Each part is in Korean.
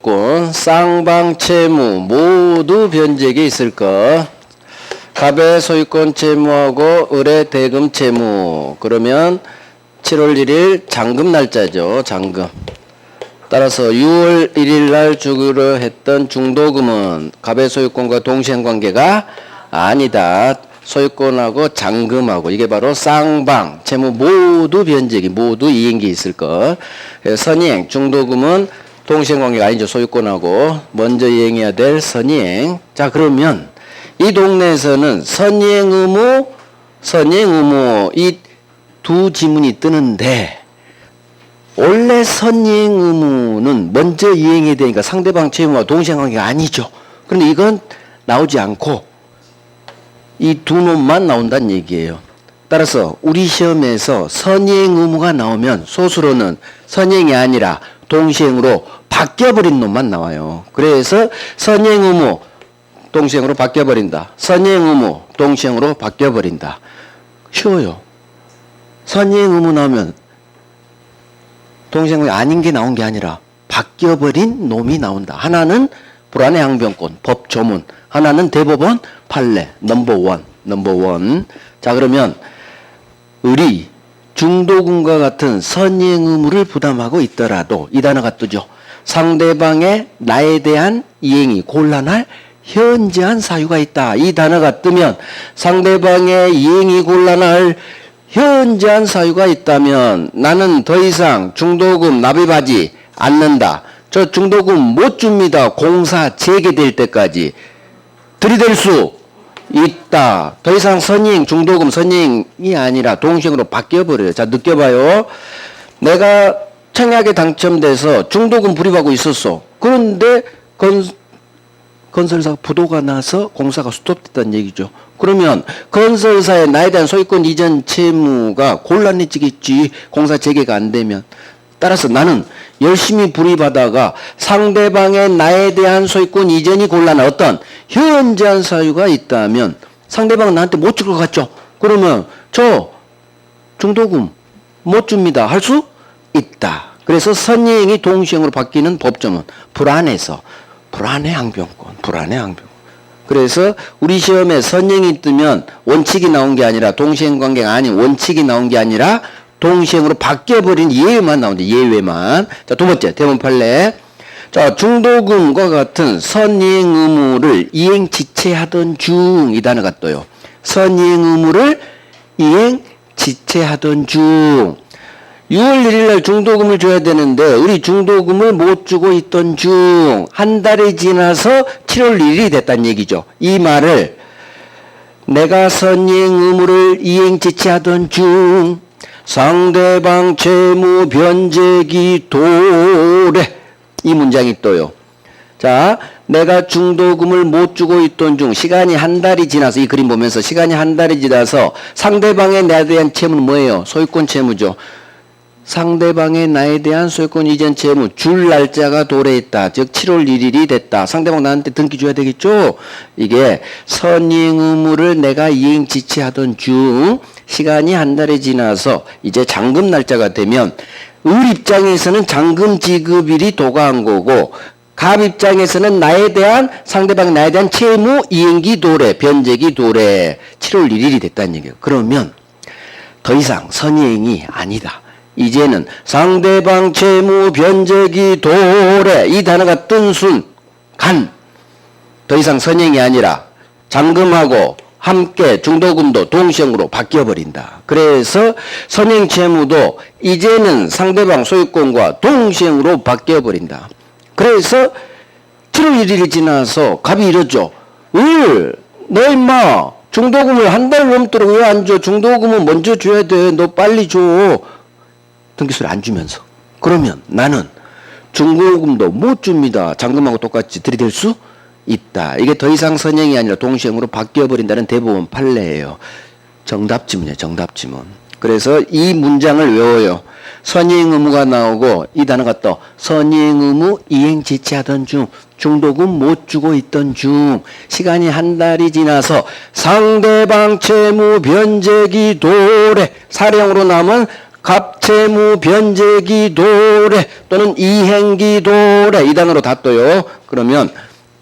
권, 쌍방 채무 모두 변제기 있을 것. 갑의 소유권 채무하고 을의 대금 채무. 그러면 7월 1일 잔금 날짜죠. 잔금. 따라서 6월 1일 날 주기로 했던 중도금은 갑의 소유권과 동시행관계가 아니다. 소유권하고 잔금하고 이게 바로 쌍방 채무 모두 변제기 모두 이행기 있을 것. 선이행 중도금은 동시행관계가 아니죠. 소유권하고 먼저 이행해야 될 선이행. 자, 그러면 이 동네에서는 선이행 의무 이 두 지문이 뜨는데 원래 선이행 의무는 먼저 이행해야 되니까 상대방 채무와 동시행관계가 아니죠. 그런데 이건 나오지 않고 이 두 놈만 나온다는 얘기예요. 따라서 우리 시험에서 선이행 의무가 나오면 소수로는 선이행이 아니라 동시행으로 바뀌어버린 놈만 나와요. 그래서 선이행 의무 동시행으로 바뀌어버린다. 선이행 의무 동시행으로 바뀌어버린다. 쉬워요. 선이행 의무 나오면 동시행이 아닌 게 나온 게 아니라 바뀌어버린 놈이 나온다. 하나는 불안해 항변권 법조문, 하나는 대법원 판례 넘버원. 자, 그러면 을이 중도금과 같은 선이행 의무를 부담하고 있더라도 이 단어가 뜨죠. 상대방의 나에 대한 이행이 곤란할 현저한 사유가 있다. 이 단어가 뜨면 상대방의 이행이 곤란할 현저한 사유가 있다면 나는 더 이상 중도금 납입하지 않는다. 저 중도금 못 줍니다. 공사 재개될 때까지 들이댈 수 있다. 더 이상 선이행, 중도금 선이행이 아니라 동시행으로 바뀌어버려요. 자, 느껴봐요. 내가 청약에 당첨돼서 중도금 불입하고 있었어. 그런데 건설사가 부도가 나서 공사가 스톱됐다는 얘기죠. 그러면 건설사의 나에 대한 소유권 이전 채무가 곤란해지겠지. 공사 재개가 안 되면. 따라서 나는 열심히 불입하다가 상대방의 나에 대한 소유권 이전이 곤란한 어떤 현저한 사유가 있다면 상대방은 나한테 못 줄 것 같죠. 그러면 저 중도금 못 줍니다. 할 수 있다. 그래서 선이행이 동시행으로 바뀌는 법정은 불안해 항변권. 그래서 우리 시험에 선이행이 뜨면 원칙이 나온 게 아니라 동시행관계가 아닌 원칙이 나온 게 아니라 동시행으로 바뀌어버린 예외만 나온다. 예외만. 자, 두 번째 대문 판례. 자, 중도금과 같은 선이행 의무를 이행 지체하던 중 이 단어가 떠요. 선이행 의무를 이행 지체하던 중 6월 1일 날 중도금을 줘야 되는데 우리 중도금을 못 주고 있던 중 한 달이 지나서 7월 1일이 됐다는 얘기죠. 이 말을 내가 선이행 의무를 이행 지체하던 중 상대방 채무 변제기 도래 이 문장이 떠요. 자, 내가 중도금을 못 주고 있던 중 시간이 한 달이 지나서 이 그림 보면서 시간이 한 달이 지나서 상대방의 나에 대한 채무는 뭐예요? 소유권 채무죠. 상대방의 나에 대한 소유권 이전 채무 줄 날짜가 도래했다. 즉 7월 1일이 됐다. 상대방 나한테 등기 줘야 되겠죠. 이게 선이행 의무를 내가 이행 지체하던 중 시간이 한 달이 지나서 이제 잔금 날짜가 되면 을 입장에서는 잔금 지급일이 도가한 거고 갑 입장에서는 상대방의 나에 대한 채무 이행기 도래, 변제기 도래 7월 1일이 됐다는 얘기예요. 그러면 더 이상 선이행이 아니다. 이제는 상대방 채무 변제기 도래 이 단어가 뜬 순간 더 이상 선이행이 아니라 잔금하고 함께 중도금도 동시행으로 바뀌어버린다. 그래서 선이행 채무도 이제는 상대방 소유권과 동시행으로 바뀌어버린다. 그래서 7월 1일이 지나서 갑이 이러죠. 너 임마 중도금을 한 달 넘도록 왜 안 줘? 중도금은 먼저 줘야 돼. 너 빨리 줘. 등기소리 안 주면서. 그러면 나는 중도금도 못 줍니다. 잔금하고 똑같이 들이댈 수 있다. 이게 더 이상 선이행이 아니라 동시행으로 바뀌어버린다는 대법원 판례예요. 정답지문이에요. 정답지문. 그래서 이 문장을 외워요. 선이행 의무가 나오고 이 단어가 떠. 선이행 의무 이행 지체하던 중 중도금 못 주고 있던 중 시간이 한 달이 지나서 상대방 채무 변제기 도래 사령으로 남은 갑채무 변제기 도래 또는 이행기 도래 이 단어로 다 떠요. 그러면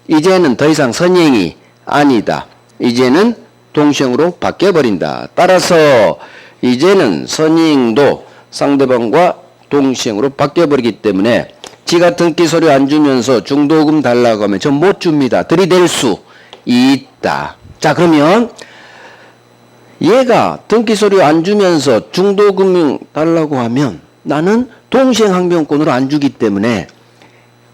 이제는 더 이상 선행이 아니다. 이제는 동시행으로 바뀌어버린다. 따라서 이제는 선행도 상대방과 동시행으로 바뀌어버리기 때문에 지가 등기 서류 안 주면서 중도금 달라고 하면 전 못 줍니다. 들이댈 수 있다. 자, 그러면 얘가 등기 서류 안 주면서 중도금 달라고 하면 나는 동시행 항변권으로 안 주기 때문에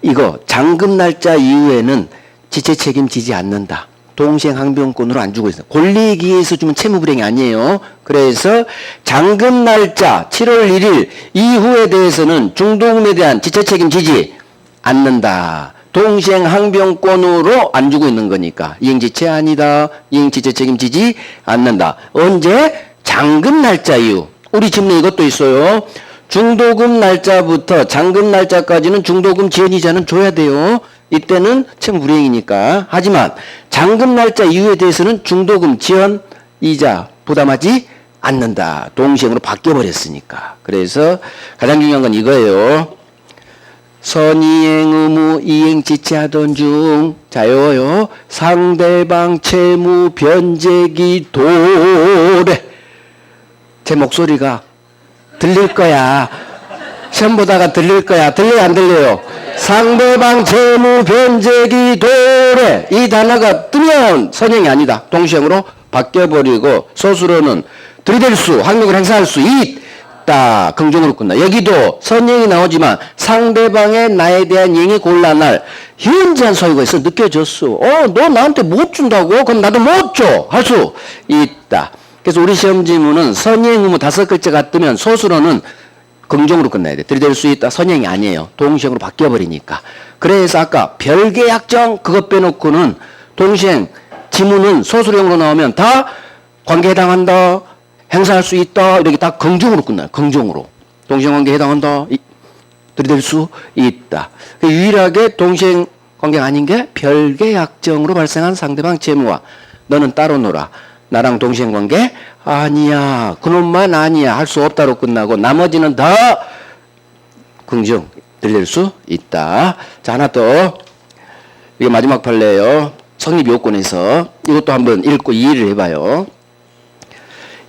이거 잔금 날짜 이후에는 지체 책임지지 않는다. 동시행 항변권으로 안 주고 있어요. 권리기에서 주면 채무불이행이 아니에요. 그래서 잔금 날짜 7월 1일 이후에 대해서는 중도금에 대한 지체 책임지지 않는다. 동시행 항변권으로 안 주고 있는 거니까 이행지체 아니다. 이행지체 책임지지 않는다. 언제? 잔금 날짜 이후. 우리 집내 이것도 있어요. 중도금 날짜부터 잔금 날짜까지는 중도금 지연이자는 줘야 돼요. 이때는 채무불이행이니까. 하지만 잔금 날짜 이후에 대해서는 중도금 지연 이자 부담하지 않는다. 동시행으로 바뀌어버렸으니까. 그래서 가장 중요한 건 이거예요. 선이행 의무 이행 지체하던 중 자요요 상대방 채무 변제기 도래 제 목소리가 들릴 거야. 시험 보다가 들릴 거야. 들려요 안 들려요? 상대방 채무 변제기 도래 이 단어가 뜨면 선행이 아니다. 동시행으로 바뀌어버리고 소수로는 들이댈 수 항목을 행사할 수 있다. 긍정으로 끝나. 여기도 선행이 나오지만 상대방의 나에 대한 이행이 곤란할 현저한 소요가 있어. 느껴졌어. 너 나한테 못 준다고? 그럼 나도 못 줘. 할 수 있다. 그래서 우리 시험 지문은 선행 의무 5글자가 뜨면 소수로는 긍정으로 끝나야 돼. 들이댈 수 있다. 선행이 아니에요. 동시행으로 바뀌어버리니까. 그래서 아까 별개 약정 그것 빼놓고는 동시행 지문은 소수령으로 나오면 다 관계에 해당한다. 행사할 수 있다. 이렇게 다 긍정으로 끝나요. 긍정으로. 동시행 관계에 해당한다. 들이댈 수 있다. 유일하게 동시행 관계가 아닌 게 별개 약정으로 발생한 상대방 채무와 너는 따로 놀아. 나랑 동시행 관계 아니야. 그놈만 아니야. 할 수 없다로 끝나고 나머지는 다 긍정 들릴 수 있다. 자, 하나 더. 이게 마지막 판례예요. 성립요건에서 이것도 한번 읽고 이해를 해봐요.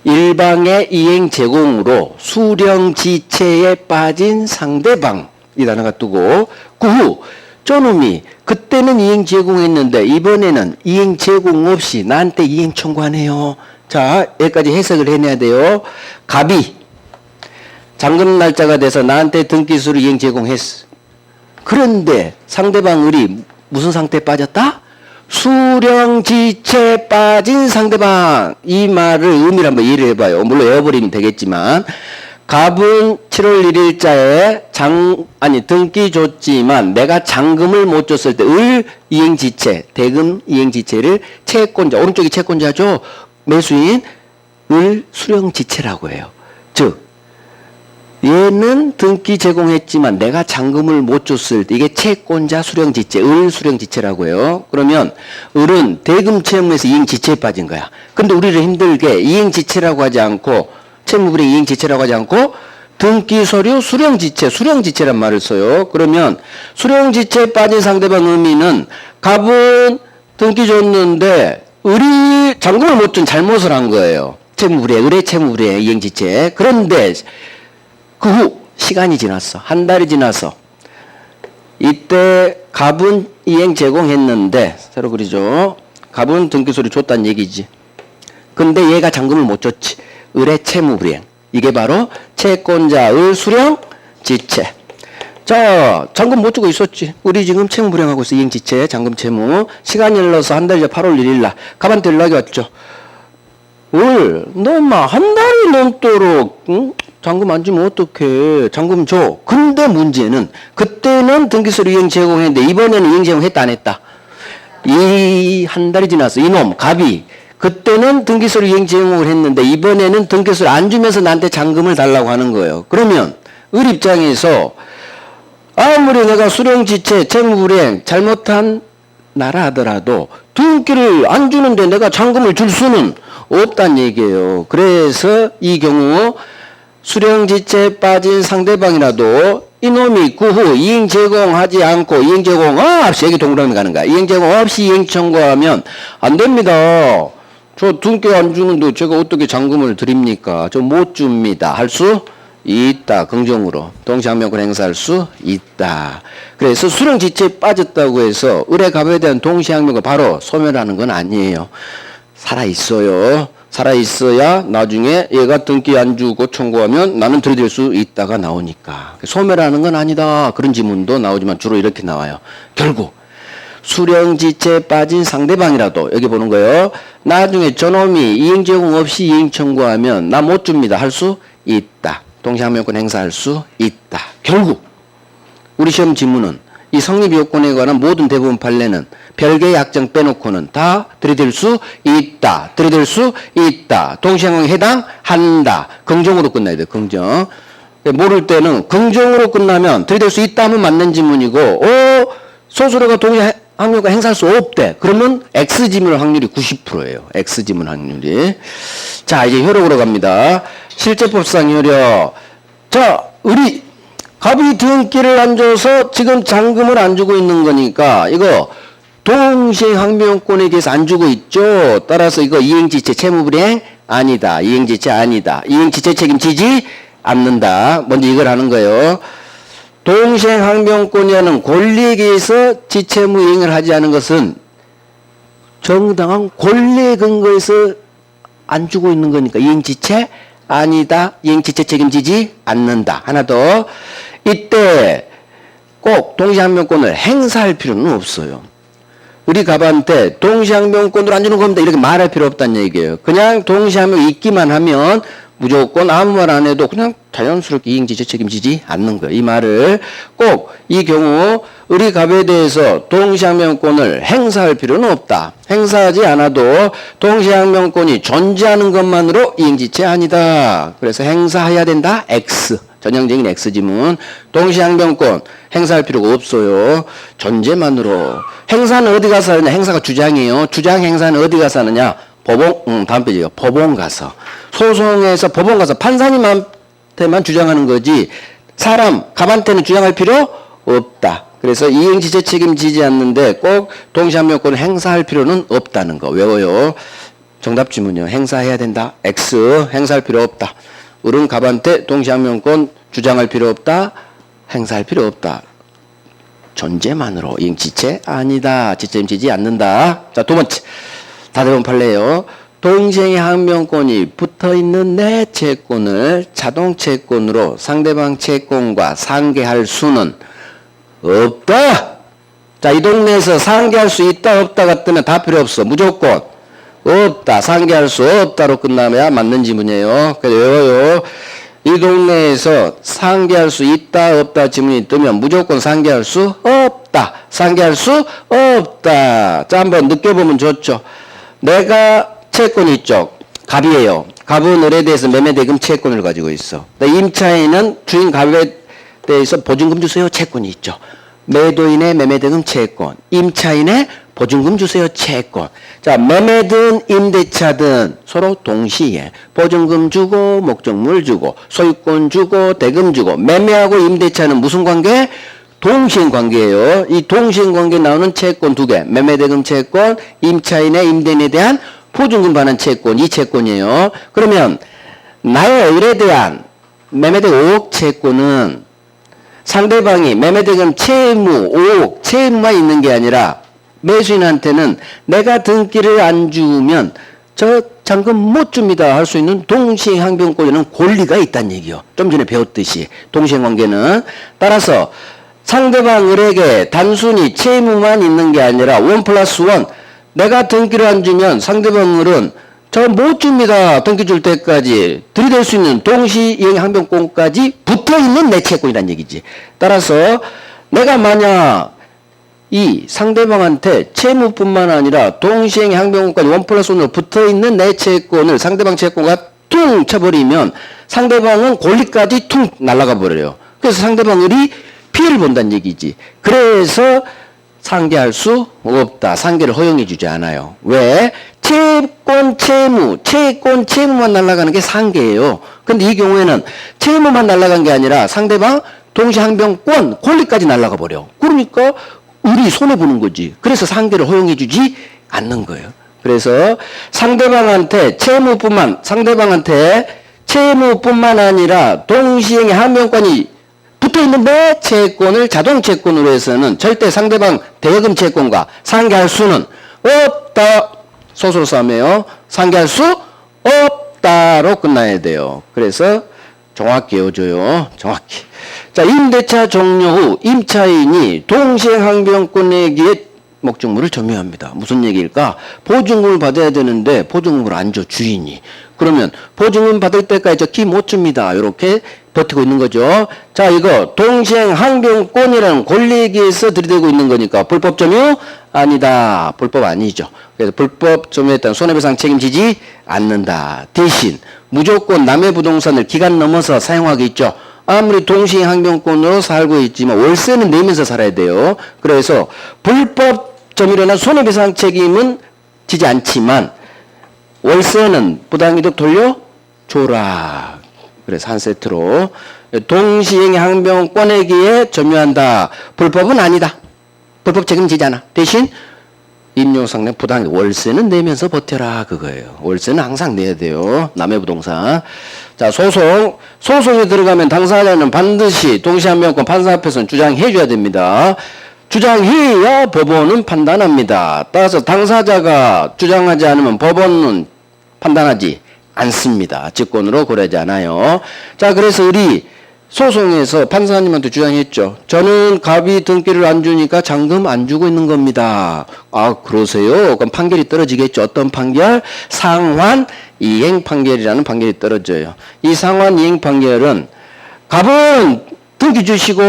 일방의 이행 제공으로 수령지체에 빠진 상대방 이 단어가 뜨고 그 후 저놈이 그때는 이행 제공했는데 이번에는 이행 제공 없이 나한테 이행 청구하네요. 자, 여기까지 해석을 해내야 돼요. 갑이 잔금 날짜가 돼서 나한테 등기소를 이행 제공했어. 그런데 상대방 을이 무슨 상태에 빠졌다? 수령지체에 빠진 상대방. 이 말을 의미를 한번 이해를 해봐요. 물론 외워버리면 되겠지만 갑은 7월 1일자에 등기 줬지만 내가 잔금을 못 줬을 때 을 이행지체, 대금 이행지체를 채권자, 오른쪽이 채권자죠. 매수인 을 수령지체라고 해요. 즉 얘는 등기 제공했지만 내가 잔금을 못 줬을 때 이게 채권자 수령지체, 을 수령지체라고 해요. 그러면 을은 대금 채무에서 이행지체에 빠진 거야. 근데 우리를 힘들게 이행지체라고 하지 않고 채무불이행 이행지체라고 하지 않고 등기서류 수령지체란 말을 써요. 그러면 수령지체에 빠진 상대방 의미는 갑은 등기 줬는데 을이 잔금을 못 준 잘못을 한 거예요. 채무불이행, 을의 채무불이행 이행지체. 그런데 그 후 시간이 지났어. 한 달이 지나서 이때 갑은 이행 제공했는데 새로 그리죠. 갑은 등기소리 줬다는 얘기지. 근데 얘가 잔금을 못 줬지. 을의 채무불이행. 이게 바로 채권자 을 수령 지체. 자, 잔금 못 주고 있었지. 우리 지금 채무불이행하고 있어. 이행지체, 잔금 채무. 시간이 흘러서 한 달 이제 8월 1일 날 갑한테 연락이 왔죠. 을, 너 막 한 달이 넘도록 응? 잔금 안 주면 어떡해. 잔금 줘. 근데 문제는 그때는 등기소리 이행 제공했는데 이번에는 이행 제공했다 안 했다. 이 한 달이 지나서 이놈 갑이 그때는 등기소리 이행 제공을 했는데 이번에는 등기소리 안 주면서 나한테 잔금을 달라고 하는 거예요. 그러면 을 입장에서 아무리 내가 수령지체, 채무불이행 잘못한 나라 하더라도 등기를 안 주는데 내가 잔금을 줄 수는 없다는 얘기예요. 그래서 이 경우 수령지체에 빠진 상대방이라도 이놈이 그 후 이행 제공하지 않고 이행 제공 없이 여기 동그라미 가는 거야. 이행 제공 없이 이행 청구하면 안 됩니다. 저 등기 안 주는데 제가 어떻게 잔금을 드립니까? 저 못 줍니다. 할 수 있다. 긍정으로 동시항명권 행사할 수 있다. 그래서 수령지체에 빠졌다고 해서 의뢰갑에 대한 동시항명을 바로 소멸하는 건 아니에요. 살아있어요. 살아있어야 나중에 얘가 등기 안 주고 청구하면 나는 들이댈 수 있다가 나오니까. 소멸하는 건 아니다. 그런 지문도 나오지만 주로 이렇게 나와요. 결국 수령지체에 빠진 상대방이라도 여기 보는 거예요. 나중에 저놈이 이행 제공 없이 이행 청구하면 나 못 줍니다. 할 수 있다. 동시항명권 행사할 수 있다. 결국 우리 시험 지문은 이 성립요건에 관한 모든 대부분 판례는 별개의 약정 빼놓고는 다 들이댈 수 있다. 들이댈 수 있다. 동시항명에 해당한다. 긍정으로 끝나야 돼. 긍정. 모를 때는 긍정으로 끝나면 들이댈 수 있다 하면 맞는 지문이고 소수로가 동시항명권 행사할 수 없대. 그러면 X지문 확률이 90%예요. X지문 확률이. 자, 이제 효력으로 갑니다. 실제법상 효력. 자, 우리 갑이 등기를 안 줘서 지금 잔금을 안 주고 있는 거니까 이거 동시항명권에 대해서 안 주고 있죠. 따라서 이거 이행지체 채무불이행 아니다. 이행지체 아니다. 이행지체 책임지지 않는다. 먼저 이걸 하는 거예요. 동시항명권이라는 권리에 의해서 지채무 이행을 하지 않은 것은 정당한 권리에 근거해서 안 주고 있는 거니까 이행지체 아니다. 이행지체 책임지지 않는다. 하나 더. 이때 꼭 동시항명권을 행사할 필요는 없어요. 우리 갑한테 동시항명권으로 안 주는 겁니다. 이렇게 말할 필요 없다는 얘기예요. 그냥 동시항명 있기만 하면 무조건 아무 말 안 해도 그냥 자연스럽게 이행지체 책임지지 않는 거예요. 이 말을 꼭 이 경우 우리 갑에 대해서 동시항명권을 행사할 필요는 없다. 행사하지 않아도 동시항명권이 존재하는 것만으로 이행지체 아니다. 그래서 행사해야 된다. X. 전형적인 X지문. 동시항명권 행사할 필요가 없어요. 존재만으로. 행사는 어디 가서 하느냐? 행사가 주장이에요. 주장 행사는 어디 가서 하느냐? 법원, 다음 페이지요. 법원 가서. 소송에서 법원 가서 판사님한테만 주장하는 거지 사람, 갑한테는 주장할 필요 없다. 그래서 이행지체 책임지지 않는데 꼭 동시항명권을 행사할 필요는 없다는 거 외워요. 정답 지문이요. 행사해야 된다. X. 행사할 필요 없다. 을은 갑한테 동시항명권 주장할 필요 없다. 행사할 필요 없다. 존재만으로 이행지체 아니다. 지체임지지 않는다. 자, 두 번째. 다대본 판례예요. 동시항명권이 붙어있는 내 채권을 자동채권으로 상대방 채권과 상계할 수는 없다. 자, 이 동네에서 상계할 수 있다 없다 같으면 다 필요 없어. 무조건 없다. 상계할 수 없다로 끝나야 맞는 지문이에요. 그래서 외워요. 이 동네에서 상계할 수 있다 없다 지문이 뜨면 무조건 상계할 수 없다. 상계할 수 없다. 자, 한번 느껴보면 좋죠. 내가 채권이 있죠. 갑이에요. 갑은 을에 대해서 매매대금 채권을 가지고 있어. 임차인은 주인 갑에 대해서 보증금 주세요 채권이 있죠. 매도인의 매매대금 채권, 임차인의 보증금 주세요 채권. 자, 매매든 임대차든 서로 동시에 보증금 주고 목적물 주고 소유권 주고 대금 주고. 매매하고 임대차는 무슨 관계? 동시행 관계예요. 이 동시행 관계에 나오는 채권 두 개. 매매대금 채권, 임차인의 임대인에 대한 보증금 받는 채권, 이 채권이에요. 그러면 나의 을에 대한 매매대금 5억 채권은 상대방이 매매대금 채무 5억 채무만 있는 게 아니라 매수인한테는 내가 등기를 안 주면 저 잔금 못 줍니다 할 수 있는 동시행항변권에는 권리가 있다는 얘기요. 좀 전에 배웠듯이 동시행관계는. 따라서 상대방 을에게 단순히 채무만 있는 게 아니라 1+1 내가 등기를 안 주면 상대방 을은 저 못 줍니다. 등기 줄 때까지 들이댈 수 있는 동시행항변권까지 붙어있는 내 채권이란 얘기지. 따라서 내가 만약 이 상대방한테 채무뿐만 아니라 동시행항변권까지 1+1으로 붙어있는 내 채권을 상대방 채권과 퉁 쳐버리면 상대방은 권리까지 퉁 날아가 버려요. 그래서 상대방 을이 피해를 본다는 얘기지. 그래서 상계할 수 없다. 상계를 허용해 주지 않아요. 왜? 채권, 채무만 날아가는 게 상계예요. 근데 이 경우에는 채무만 날아간 게 아니라 상대방 동시항변권, 권리까지 날아가 버려. 그러니까 우리 손해보는 거지. 그래서 상계를 허용해주지 않는 거예요. 그래서 상대방한테 채무뿐만 아니라 동시행의 항변권이 붙어 있는데 채권을 자동 채권으로 해서는 절대 상대방 대여금 채권과 상계할 수는 없다. 소수로 싸움이에요. 상계할 수 없다로 끝나야 돼요. 그래서 정확히 외워줘요. 정확히. 자, 임대차 종료 후 임차인이 동시행 항변권에게 목적물을 점유합니다. 무슨 얘기일까? 보증금을 받아야 되는데 보증금을 안 줘, 주인이. 그러면 보증금 받을 때까지 저 키 못 줍니다. 이렇게 버티고 있는 거죠. 자, 이거 동시행 항변권이라는 권리에게서 들이대고 있는 거니까 불법 점유? 아니다. 불법 아니죠. 그래서 불법 점유에 따른 손해배상 책임지지 않는다. 대신 무조건 남의 부동산을 기간 넘어서 사용하겠죠. 아무리 동시행 항변권으로 살고 있지만 월세는 내면서 살아야 돼요. 그래서 불법 점유로는 손해배상 책임은 지지 않지만 월세는 부당이득 돌려줘라. 그래서 한 세트로 동시행 항변권에게 점유한다. 불법은 아니다. 불법 책임지지 않아. 대신 임요상내 부당 월세는 내면서 버텨라 그거예요. 월세는 항상 내야 돼요. 남의 부동산. 자, 소송에 들어가면 당사자는 반드시 동시항변권 판사 앞에서는 주장해 줘야 됩니다. 주장해야 법원은 판단합니다. 따라서 당사자가 주장하지 않으면 법원은 판단하지 않습니다. 직권으로 고려하지 않아요. 자, 그래서 우리 소송에서 판사님한테 주장했죠. 저는 갑이 등기를 안 주니까 잔금 안 주고 있는 겁니다. 아, 그러세요? 그럼 판결이 떨어지겠죠. 어떤 판결? 상환 이행 판결이라는 판결이 떨어져요. 이 상환 이행 판결은 갑은 등기 주시고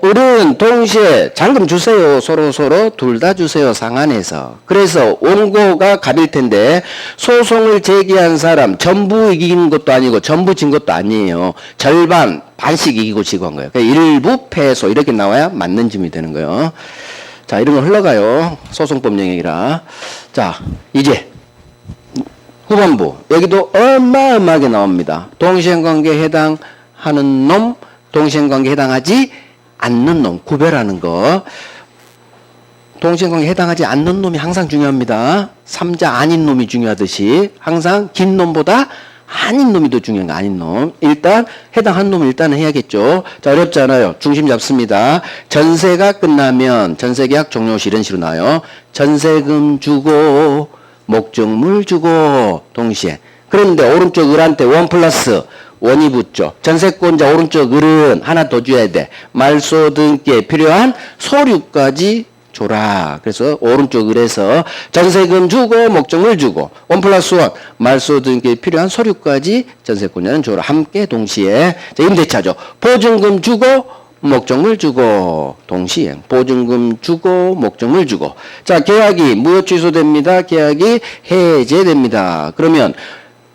을은 동시에 잔금 주세요. 서로 둘 다 주세요. 상환해서. 그래서 원고가 갑일 텐데 소송을 제기한 사람 전부 이긴 것도 아니고 전부 진 것도 아니에요. 절반 반씩 이기고 지고 한 거예요. 그러니까 일부 패소 이렇게 나와야 맞는 점이 되는 거예요. 자, 이런 거 흘러가요. 소송법 영역이라. 자, 이제 후반부 여기도 어마어마하게 나옵니다. 동시행관계에 해당하는 놈, 동시행관계에 해당하지 않는 놈 구별하는 거. 동시행관계에 해당하지 않는 놈이 항상 중요합니다. 3자 아닌 놈이 중요하듯이 항상 긴 놈보다 아닌 놈이 더 중요한 거 아닌 놈. 일단 해당한 놈을 일단은 해야겠죠. 자, 어렵지 않아요. 중심 잡습니다. 전세가 끝나면 전세계약 종료 시 이런 식으로 나와요. 전세금 주고 목적물 주고 동시에. 그런데 오른쪽 을한테 원 플러스 원이 붙죠. 전세권자 오른쪽 을은 하나 더 줘야 돼. 말소 등기에 필요한 서류까지 줘라. 그래서 오른쪽 을에서 전세금 주고 목적물 주고 원 플러스 원 말소 등기에 필요한 서류까지 전세권자는 줘라. 함께 동시에. 자, 임대차죠. 보증금 주고 목적물 주고 동시에 보증금 주고 목적물 주고. 자, 계약이 무효 취소됩니다. 계약이 해제됩니다. 그러면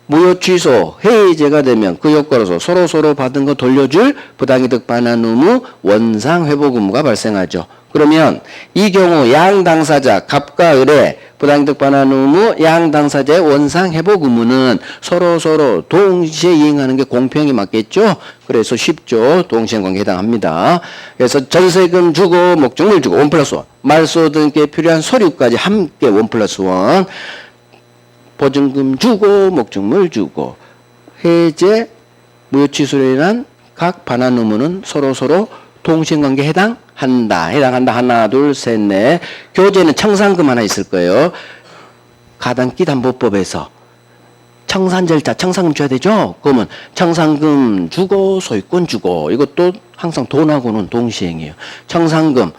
무효 취소, 해제가 되면 그 효과로서 서로 받은 거 돌려줄 부당이득 반환 의무, 원상 회복 의무가 발생하죠. 그러면 이 경우 양 당사자 갑과 을의 부당이득 반환 의무, 양 당사자의 원상 회복 의무는 서로 동시에 이행하는 게 공평히 맞겠죠. 그래서 쉽죠. 동시행관계에 해당합니다. 그래서 전세금 주고 목적물 주고 원 플러스 원, 말소 등기에 필요한 서류까지 함께 원 플러스 원. 보증금 주고 목적물 주고 해제 무효 취소로 인한 각 반환 의무는 서로 동시행관계에 해당한다. 하나 둘 셋 넷. 교재는 청산금 하나 있을 거예요. 가당기 담보법에서 청산 절차 청산금 줘야 되죠. 그러면 청산금 주고 소유권 주고 이것도 항상 돈하고는 동시행이에요. 청산금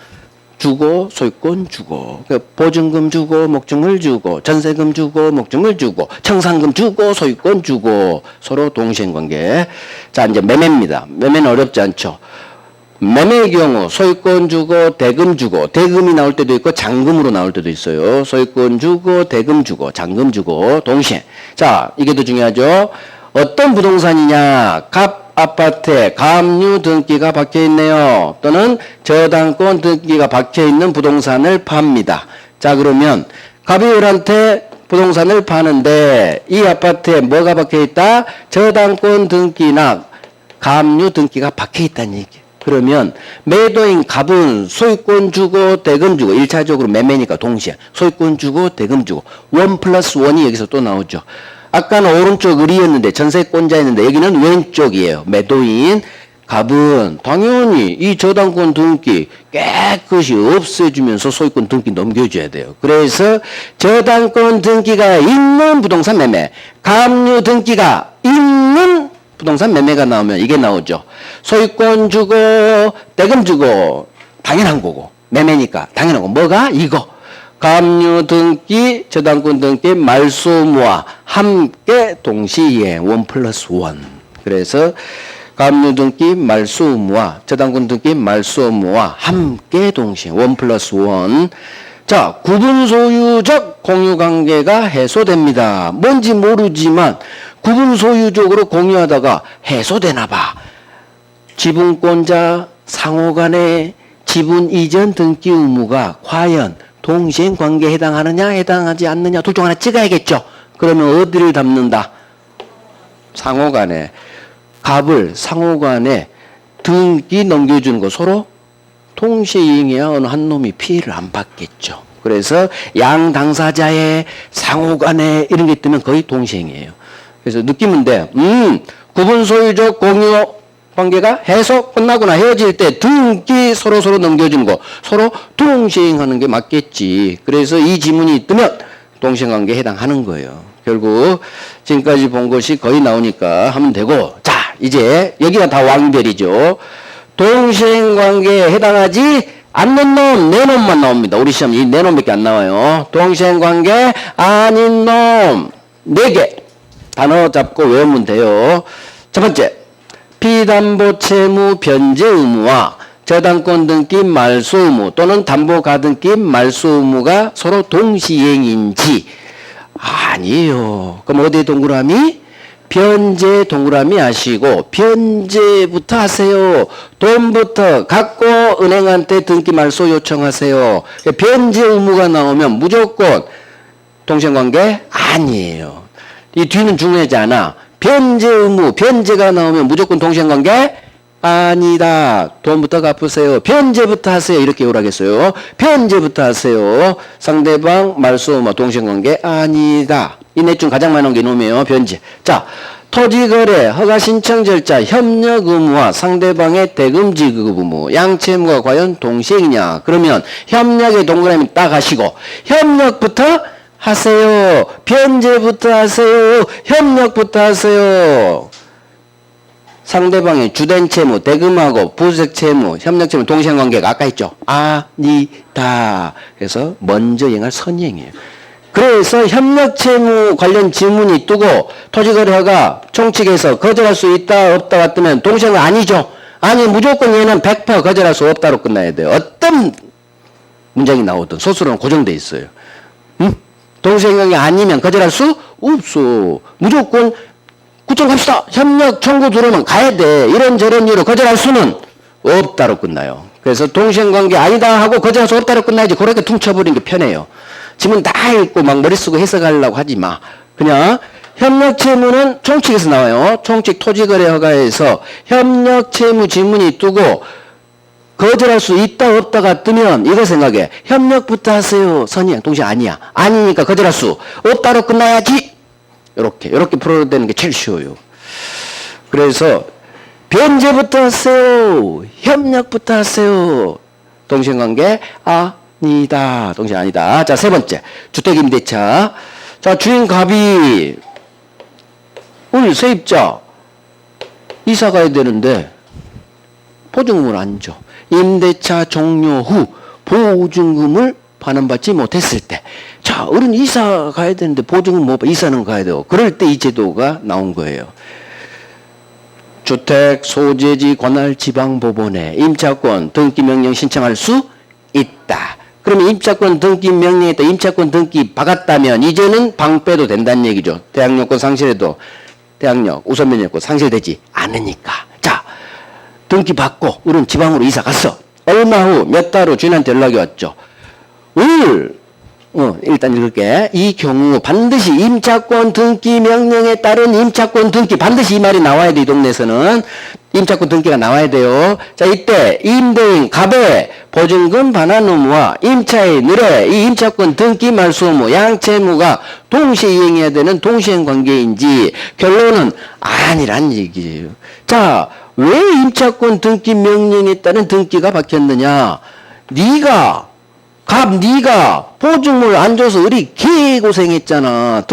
주고 소유권 주고 보증금 주고 목적물 주고 전세금 주고 목적물 주고 청산금 주고 소유권 주고 서로 동시행관계. 자, 이제 매매입니다. 매매는 어렵지 않죠. 매매의 경우 소유권 주고 대금 주고 대금이 나올 때도 있고 잔금으로 나올 때도 있어요. 소유권 주고 대금 주고 잔금 주고 동시에. 자, 이게 더 중요하죠. 어떤 부동산이냐. 갑 아파트에 가압류 등기가 박혀있네요. 또는 저당권 등기가 박혀있는 부동산을 팝니다. 자, 그러면 갑이 을한테 부동산을 파는데 이 아파트에 뭐가 박혀 있다? 저당권 등기나 가압류 등기가 박혀 있다는 얘기예요. 그러면 매도인 갑은 소유권 주고 대금 주고 1차적으로 매매니까 동시에 소유권 주고 대금 주고 1+1이 여기서 또 나오죠. 아까는 오른쪽 을이었는데 전세권자였는데 여기는 왼쪽이에요. 매도인 갑은 당연히 이 저당권 등기 깨끗이 없애주면서 소유권 등기 넘겨줘야 돼요. 그래서 저당권 등기가 있는 부동산 매매, 가압류 등기가 있는 부동산 매매가 나오면 이게 나오죠. 소유권 주고 대금 주고 당연한 거고 매매니까 당연한 거 뭐가? 이거 가압류 등기 저당권 등기 말소 의무와 함께 동시이행 1+1 그래서 가압류 등기 말소 의무와 저당권 등기 말소 의무와 함께 동시에 1+1 자, 구분 소유적 공유관계가 해소됩니다. 뭔지 모르지만 구분 소유적으로 공유하다가 해소되나 봐. 지분권자 상호간의 지분 이전 등기 의무가 과연 동시행 관계에 해당하느냐 해당하지 않느냐 둘 중 하나 찍어야겠죠. 그러면 어디를 담는다? 상호간에 갑을 상호간에 등기 넘겨주는 거 서로 동시에 이행해야 어느 한 놈이 피해를 안 받겠죠. 그래서 양 당사자의 상호간에 이런 게 뜨면 거의 동시행이에요. 그래서 느끼면 돼. 구분 소유적 공유 관계가 해소 끝나거나 헤어질 때 등기 서로 넘겨주는 거 서로 동시행하는 게 맞겠지. 그래서 이 지문이 뜨면 동시행관계에 해당하는 거예요. 결국 지금까지 본 것이 거의 나오니까 하면 되고 자 이제 여기가 다 완결이죠. 동시행관계에 해당하지 않는 놈, 네 놈만 나옵니다. 우리 시험 이 네 놈밖에 안 나와요. 동시행관계 아닌 놈 4개 단어 잡고 외우면 돼요. 첫 번째 피담보 채무 변제 의무와 저당권 등기 말소 의무 또는 담보 가등기 말소 의무가 서로 동시행인지 아니에요. 그럼 어디에 동그라미? 변제 동그라미 하시고 변제부터 하세요. 돈부터 갖고 은행한테 등기 말소 요청하세요. 변제 의무가 나오면 무조건 동시행관계 아니에요. 이 뒤는 중요하지 않아. 변제 의무, 변제가 나오면 무조건 동시행관계 아니다. 돈부터 갚으세요. 변제부터 하세요. 이렇게 요락했어요. 변제부터 하세요. 상대방 말소 의무 동시행관계 아니다. 이 넷 중 가장 많은 게 이놈이에요. 변제. 자, 토지거래, 허가신청 절차, 협력 의무와 상대방의 대금 지급 의무, 양채무가 과연 동시행이냐? 그러면 협력의 동그라미 딱 하시고 협력부터 하세요. 변제부터 하세요. 협력부터 하세요. 상대방의 주된 채무, 대금하고 부수적 채무, 협력 채무, 동시행관계가 아까 했죠. 아니다. 그래서 먼저 이행할 선이행이에요. 그래서 협력 채무 관련 지문이 뜨고 토지거래허가 총칙에서 거절할 수 있다 없다가 뜨면 동시행은 아니죠. 아니 무조건 얘는 100% 거절할 수 없다로 끝나야 돼요. 어떤 문장이 나오든 소수로는 고정돼 있어요. 동시행이 아니면 거절할 수 없어. 무조건 구청 갑시다. 협력 청구 들어오면 가야 돼. 이런저런 이유로 거절할 수는 없다로 끝나요. 그래서 동시행관계 아니다 하고 거절할 수 없다로 끝나야지. 그렇게 퉁쳐버리는 게 편해요. 지문 다 읽고 막 머리 쓰고 해석하려고 하지 마. 그냥 협력채무는 총칙에서 나와요. 총칙 토지거래허가에서 협력채무 지문이 뜨고 거절할 수 있다 없다가 뜨면 이거 생각해. 협력부터 하세요. 선이야. 동시에 아니야. 아니니까 거절할 수 없다로 끝나야지. 이렇게 풀어내는 게 제일 쉬워요. 그래서 변제부터 하세요. 협력부터 하세요. 동시행관계 아니다. 동시행 아니다. 자, 세 번째 주택임대차. 자, 주인갑이 오늘 세입자 이사 가야 되는데 보증금을 안 줘. 임대차 종료 후 보증금을 반환받지 못했을 때, 자, 어른 이사 가야 되는데 보증금 못 받아. 이사는 가야 돼요. 그럴 때 이 제도가 나온 거예요. 주택 소재지 관할 지방법원에 임차권 등기 명령 신청할 수 있다. 그러면 임차권 등기 명령에 또 임차권 등기 박았다면 이제는 방빼도 된다는 얘기죠. 대항력권 상실해도 대항력 우선 면역권 상실되지 않으니까. 자, 등기 받고 우리는 지방으로 이사 갔어. 얼마 후 몇 달 후 주인한테 연락이 왔죠. 일단 읽을게. 이 경우 반드시 임차권 등기 명령에 따른 임차권 등기, 반드시 이 말이 나와야 돼. 이 동네에서는 임차권 등기가 나와야 돼요. 자, 이때 임대인 갑의 보증금 반환 의무와 임차인 을의 이 임차권 등기 말소 의무, 양채무가 동시에 이행해야 되는 동시행 관계인지 결론은 아니란 얘기예요. 자, 왜 임차권 등기 명령에 따른 등기가 박혔느냐? 네가 보증금을 안 줘서 우리 개고생했잖아.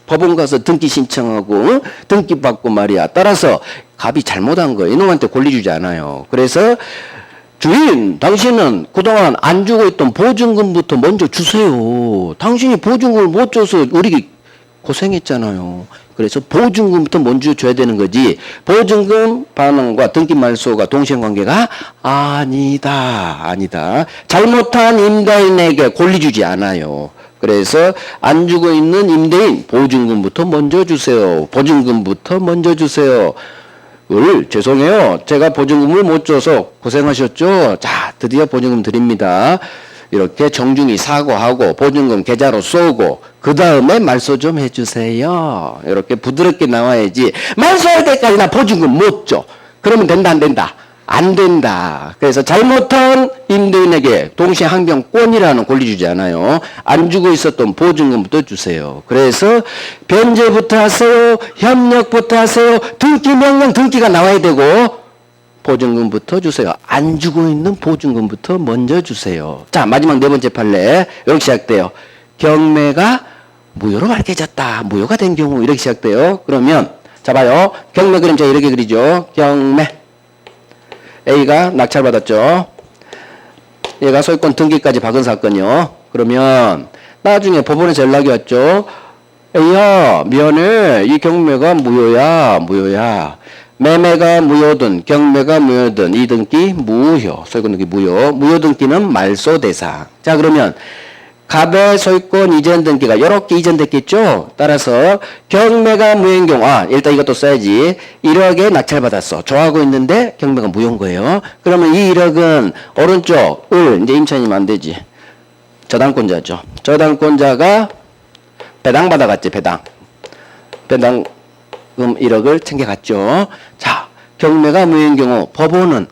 법원 가서 등기 신청하고 등기 받고 말이야. 따라서 갑이 잘못한 거예요. 이놈한테 권리 주지 않아요. 그래서 주인, 당신은 그동안 안 주고 있던 보증금부터 먼저 주세요. 당신이 보증금을 못 줘서 우리 고생했잖아요. 그래서 보증금부터 먼저 줘야 되는 거지. 보증금 반환과 등기 말소가 동시행관계가 아니다. 잘못한 임대인에게 권리 주지 않아요. 그래서 안 주고 있는 임대인 보증금부터 먼저 주세요. 죄송해요. 제가 보증금을 못 줘서 고생하셨죠? 자, 드디어 보증금 드립니다. 이렇게 정중히 사과하고 보증금 계좌로 쏘고 그 다음에 말소 좀 해주세요. 이렇게 부드럽게 나와야지. 말소할 때까지 나 보증금 못 줘. 그러면 된다 안 된다? 안 된다. 그래서 잘못한 임대인에게 동시에 항변권이라는 권리 주지 않아요. 안 주고 있었던 보증금부터 주세요. 그래서 변제부터 하세요. 협력부터 하세요. 등기 명령 등기가 나와야 되고 보증금부터 주세요. 안 주고 있는 보증금부터 먼저 주세요. 자, 마지막 네 번째 판례. 이렇게 시작돼요. 경매가 무효로 밝혀졌다. 무효가 된 경우 이렇게 시작돼요. 그러면 자 봐요. 경매 그림 제가 이렇게 그리죠. 경매. A가 낙찰받았죠. 얘가 소유권 등기까지 박은 사건이요. 그러면 나중에 법원에서 연락이 왔죠. A야, 미안해. 이 경매가 무효야. 매매가 무효든 경매가 무효든 이 등기 무효. 소유권 등기 무효. 무효 등기는 말소 대상. 자, 그러면 갑의 소유권 이전 등기가 이렇게 이전됐겠죠. 따라서 경매가 무효인 경우, 일단 이것도 써야지. 1억에 낙찰받았어. 좋아하고 있는데 경매가 무효인 거예요. 그러면 이 1억은 오른쪽 을 이제 임차인이면 안 되지. 저당권자죠. 저당권자가 배당받아갔지. 배당금 1억을 챙겨갔죠. 자, 경매가 무효인 경우 법원은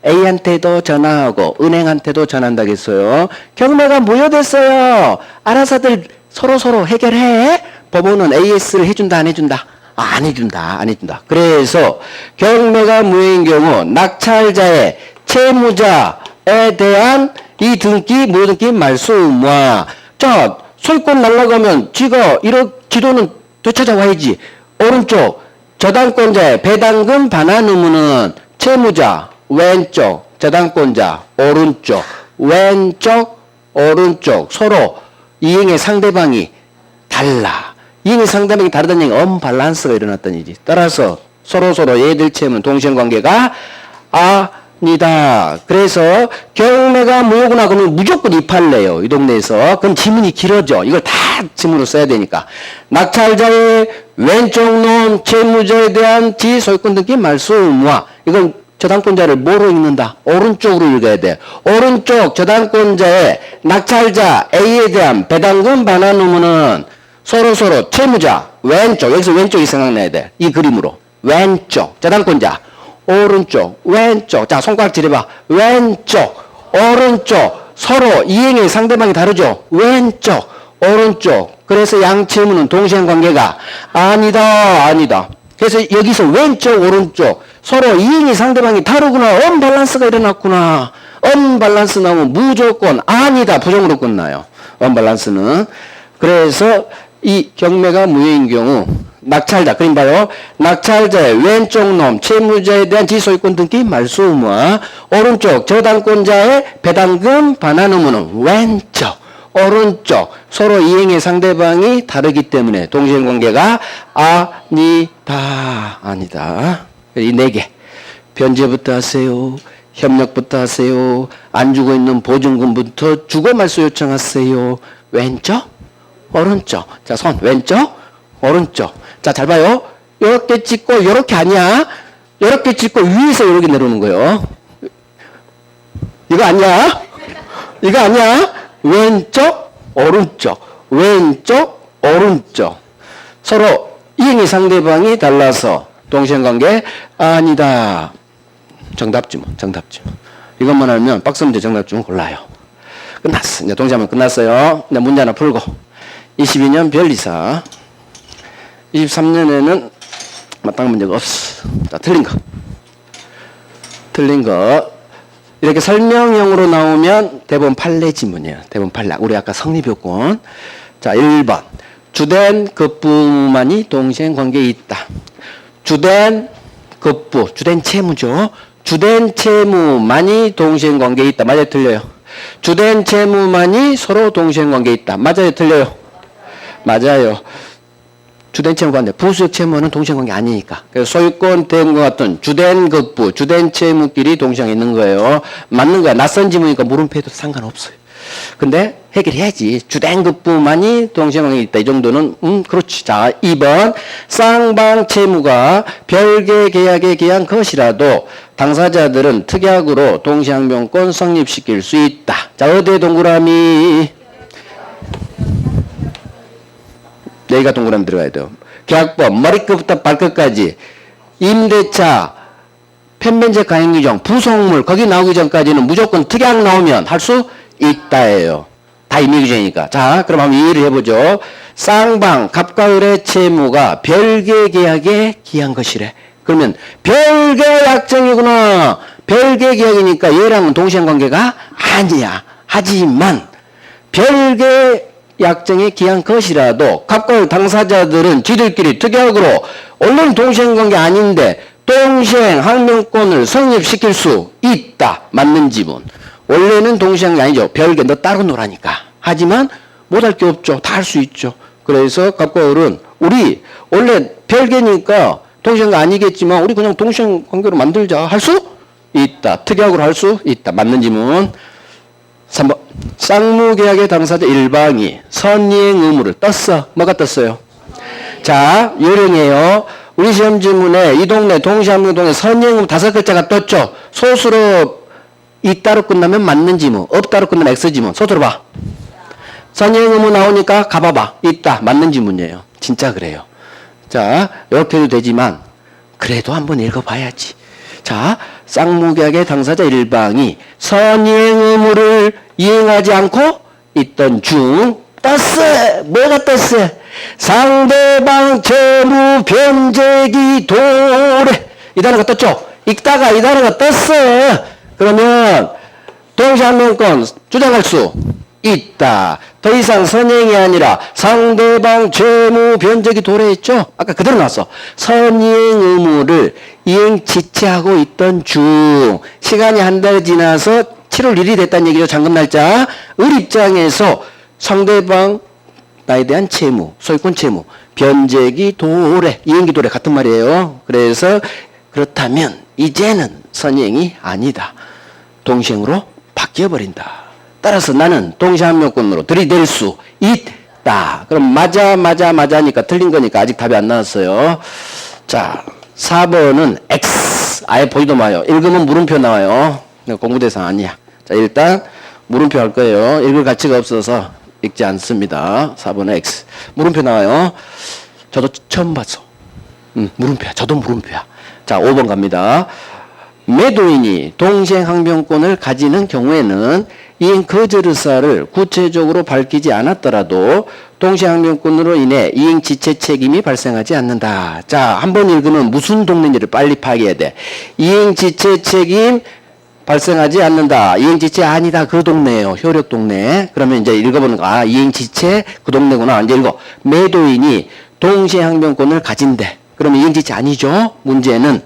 A한테도 전화하고 은행한테도 전화한다겠어요. 경매가 무효됐어요. 알아서들 서로 해결해. 법원은 AS를 해준다 안 해준다? 안 해준다. 그래서 경매가 무효인 경우 낙찰자의 채무자에 대한 이 등기 무효 등기 말소 의무화. 자, 소유권 날라가면 지가 1억 지도는 되찾아와야지. 오른쪽 저당권자의 배당금 반환 의무는 채무자 왼쪽, 저당권자 오른쪽, 왼쪽, 오른쪽 서로 이행의 상대방이 달라. 이행의 상대방이 다르다는 얘기는 언밸런스가 일어났다는 얘기지. 따라서 서로 얘들 채무는 동시행관계가 아니다. 그래서 경매가 무효구나 그러면 무조건 이 판례요. 이 동네에서. 그럼 지문이 길어져. 이걸 다 지문으로 써야 되니까. 낙찰자의 왼쪽 놈 채무자에 대한 지소유권 등기 말소 의무화. 이건 저당권자를 뭐로 읽는다? 오른쪽으로 읽어야 돼. 오른쪽 저당권자의 낙찰자 A에 대한 배당금 반환 의무는 서로 채무자 왼쪽, 여기서 왼쪽이 생각나야 돼. 이 그림으로. 왼쪽 저당권자 오른쪽 왼쪽. 자, 손가락질 해봐. 왼쪽 오른쪽 서로 이행의 상대방이 다르죠. 왼쪽 오른쪽. 그래서 양채무는 동시행관계가 아니다. 그래서 여기서 왼쪽 오른쪽 서로 이행의 상대방이 다르구나. 언밸런스가 일어났구나. 언밸런스 나오면 무조건 아니다. 부정으로 끝나요. 언밸런스는. 그래서 이 경매가 무효인 경우 낙찰자, 그림 봐요. 낙찰자의 왼쪽 놈 채무자에 대한 지소유권 등기 말소 의무와 오른쪽 저당권자의 배당금 반환 의무는 왼쪽 오른쪽 서로 이행의 상대방이 다르기 때문에 동시행관계가 아니다. 이 네 개. 변제부터 하세요. 협력부터 하세요. 안 주고 있는 보증금부터 주고 말소 요청하세요. 왼쪽 오른쪽. 자, 손 왼쪽 오른쪽. 자, 잘 봐요. 이렇게 찍고 이렇게 아니야. 이렇게 찍고 위에서 이렇게 내려오는 거예요. 이거 아니야. 왼쪽 오른쪽, 왼쪽, 오른쪽. 서로 이행의 상대방이 달라서 동시행관계 아니다. 정답지문, 정답지문. 이것만 알면 박스 문제 정답지문 골라요. 끝났어. 이제 동시행관 끝났어요. 이제 문제 하나 풀고. 22년 별리사. 23년에는 마땅한 문제가 없어. 자, 틀린 거. 틀린 거. 이렇게 설명형으로 나오면 대부분 판례 지문이에요. 대부분 판례. 우리 아까 성립요건. 자, 1번. 주된 급부만이 동시행 관계에 있다. 주된 급부, 주된 채무죠. 주된 채무만이 동시행 관계에 있다. 맞아요, 틀려요? 주된 채무만이 서로 동시행 관계에 있다. 맞아요, 틀려요? 맞아요. 주된 채무 관계, 부수적 채무는 동시행 관계 아니니까. 그래서 소유권 대응과 같은 주된 급부, 주된 채무끼리 동시행 있는 거예요. 맞는 거야. 낯선 지문이니까 물음표에도 상관없어요. 근데 해결해야지. 주된 급부만이 동시행 관계에 있다. 이 정도는 그렇지. 자, 2번. 쌍방 채무가 별개 계약에 기한 것이라도 당사자들은 특약으로 동시항변권 성립시킬 수 있다. 자, 어디에 동그라미? 여기가 동그라미 들어가야 돼요. 계약법 머리끝부터 발끝까지 임대차 편변제 가행규정 부속물 거기 나오기 전까지는 무조건 특약 나오면 할 수 있다예요. 다 임의규정이니까. 자, 그럼 한번 이해를 해보죠. 쌍방 갑과 을의 채무가 별개 계약에 기한 것이래. 그러면 별개 약정이구나. 별개 계약이니까 얘랑은 동시행 관계가 아니야. 하지만 별개 약정에 기한 것이라도 갑과 을 당사자들은 지들끼리 특약으로 원래는 동시행 관계 아닌데 동시행 항명권을 성립시킬 수 있다. 맞는 지문. 원래는 동시행이 아니죠. 별개 너 따로 놀아니까. 하지만 못할 게 없죠. 다 할 수 있죠. 그래서 갑과 을은 우리 원래 별개니까 동시행이 아니겠지만 우리 그냥 동시행 관계로 만들자. 할 수 있다. 특약으로 할 수 있다. 맞는 지문. 3번. 쌍무계약의 당사자 일방이 선이행 의무를 떴어. 뭐가 떴어요? 자, 요령이에요. 우리 시험 지문에 이 동네 동시항명동에 선이행 의무 5글자가 떴죠. 소수로 있다로 끝나면 맞는 지문, 없다로 끝나면 X 지문. 손 들어봐. 선이행 의무 나오니까 가봐봐. 있다. 맞는 지문이에요. 진짜 그래요. 자, 이렇게 해도 되지만 그래도 한번 읽어봐야지. 자, 쌍무계약의 당사자 일방이 선이행 의무를 이행하지 않고 있던 중 떴어. 뭐가 떴어? 상대방 채무 변제기 도래. 이 단어가 떴죠? 읽다가 이 단어가 떴어. 그러면 동시항명권 주장할 수 있다. 더 이상 선이행이 아니라 상대방 채무 변제기 도래했죠? 아까 그대로 나왔어. 선이행 의무를 이행 지체하고 있던 중 시간이 한 달 지나서 7월 1일이 됐다는 얘기죠. 잔금 날짜. 을 입장에서 상대방 나에 대한 채무, 소유권 채무, 변제기 도래, 이행기 도래 같은 말이에요. 그래서 그렇다면 이제는 선이행이 아니다. 동시행으로 바뀌어버린다. 따라서 나는 동시항명권으로 들이댈 수 있다. 그럼 맞아니까 틀린 거니까 아직 답이 안 나왔어요. 자, 4번은 X. 아예 보지도 마요. 읽으면 물음표 나와요. 공부 대상 아니야. 자, 일단 물음표 할 거예요. 읽을 가치가 없어서 읽지 않습니다. 4번은 X. 물음표 나와요. 저도 처음 봤어. 물음표야. 저도 물음표야. 자, 5번 갑니다. 매도인이 동시행항변권을 가지는 경우에는 이행 거절 의사를 구체적으로 밝히지 않았더라도 동시행항변권으로 인해 이행 지체 책임이 발생하지 않는다. 자, 한번 읽으면 무슨 동네인지를 빨리 파악해야 돼. 이행 지체 책임 발생하지 않는다. 이행 지체 아니다. 그 동네예요. 효력 동네. 그러면 이제 읽어보는 거. 아, 이행 지체 그 동네구나. 이제 읽어. 매도인이 동시행항변권을 가진대. 그러면 이행 지체 아니죠. 문제는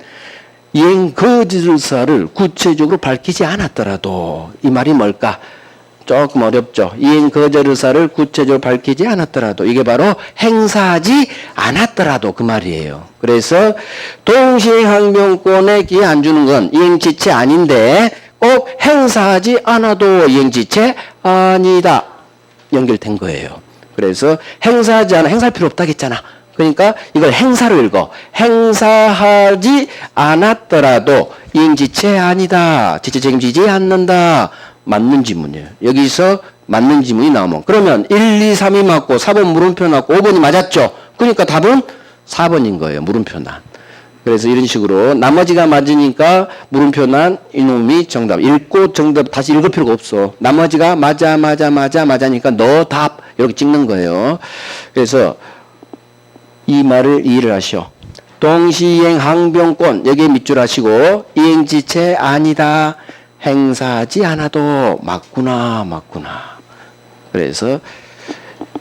이행 거절 의사를 구체적으로 밝히지 않았더라도 이 말이 뭘까? 조금 어렵죠. 이행 거절 의사를 구체적으로 밝히지 않았더라도 이게 바로 행사하지 않았더라도 그 말이에요. 그래서 동시행항변권에 기회 안 주는 건 이행지체 아닌데 꼭 행사하지 않아도 이행지체 아니다. 연결된 거예요. 그래서 행사하지 않아 행사할 필요 없다고 했잖아. 그러니까 이걸 행사로 읽어. 행사하지 않았더라도 이행지체 아니다. 지체 책임지지 않는다. 맞는 지문이에요. 여기서 맞는 지문이 나오면 그러면 1, 2, 3이 맞고 4번 물음표 나왔고 5번이 맞았죠. 그러니까 답은 4번인 거예요. 물음표 난. 그래서 이런 식으로 나머지가 맞으니까 물음표 난 이놈이 정답. 읽고 정답 다시 읽을 필요가 없어. 나머지가 맞아니까 너 답 이렇게 찍는 거예요. 그래서 이 말을 이해를 하시오. 동시행 항변권 여기에 밑줄 하시고 이행지체 아니다. 행사하지 않아도 맞구나. 그래서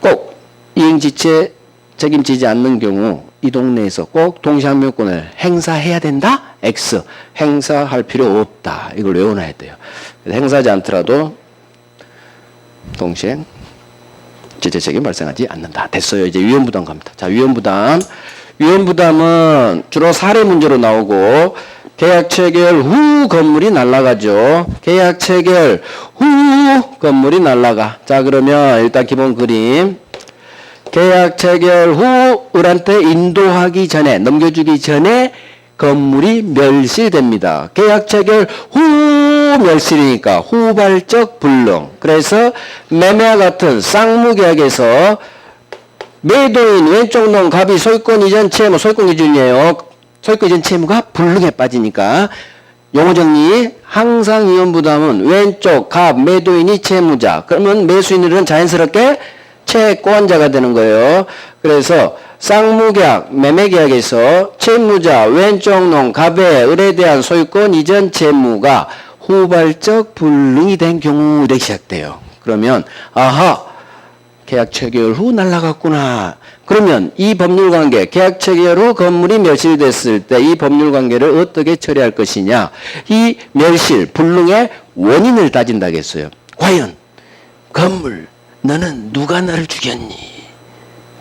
꼭 이행지체 책임지지 않는 경우 이 동네에서 꼭 동시항변권을 행사해야 된다? X. 행사할 필요 없다. 이걸 외워놔야 돼요. 행사하지 않더라도 동시행 지체 책임 발생하지 않는다. 됐어요. 이제 위험부담 갑니다. 자, 위험부담은 주로 사례 문제로 나오고 계약 체결 후 건물이 날아가죠. 계약 체결 후 건물이 날아가. 자, 그러면 일단 기본 그림. 계약 체결 후 을한테 인도하기 전에 넘겨주기 전에 건물이 멸실됩니다. 계약 체결 후 멸실이니까 후발적 불능. 그래서 매매와 같은 쌍무계약에서 매도인 왼쪽 놈 갑이 소유권 이전 채무 소유권 기준이에요. 소유권 이전 채무가 불능에 빠지니까 용어 정리. 항상 위험부담은 왼쪽 갑 매도인이 채무자. 그러면 매수인들은 자연스럽게 채권자가 되는 거예요. 그래서 쌍무계약, 매매계약에서 채무자 왼쪽 놈 갑의 을에 대한 소유권 이전 채무가 후발적 불능이 된 경우 이렇게 시작돼요. 그러면 아하 계약 체결 후 날아갔구나. 그러면 이 법률관계 계약 체결 후 건물이 멸실됐을 때 이 법률관계를 어떻게 처리할 것이냐. 이 멸실 불능의 원인을 따진다겠어요. 과연 건물 너는 누가 나를 죽였니?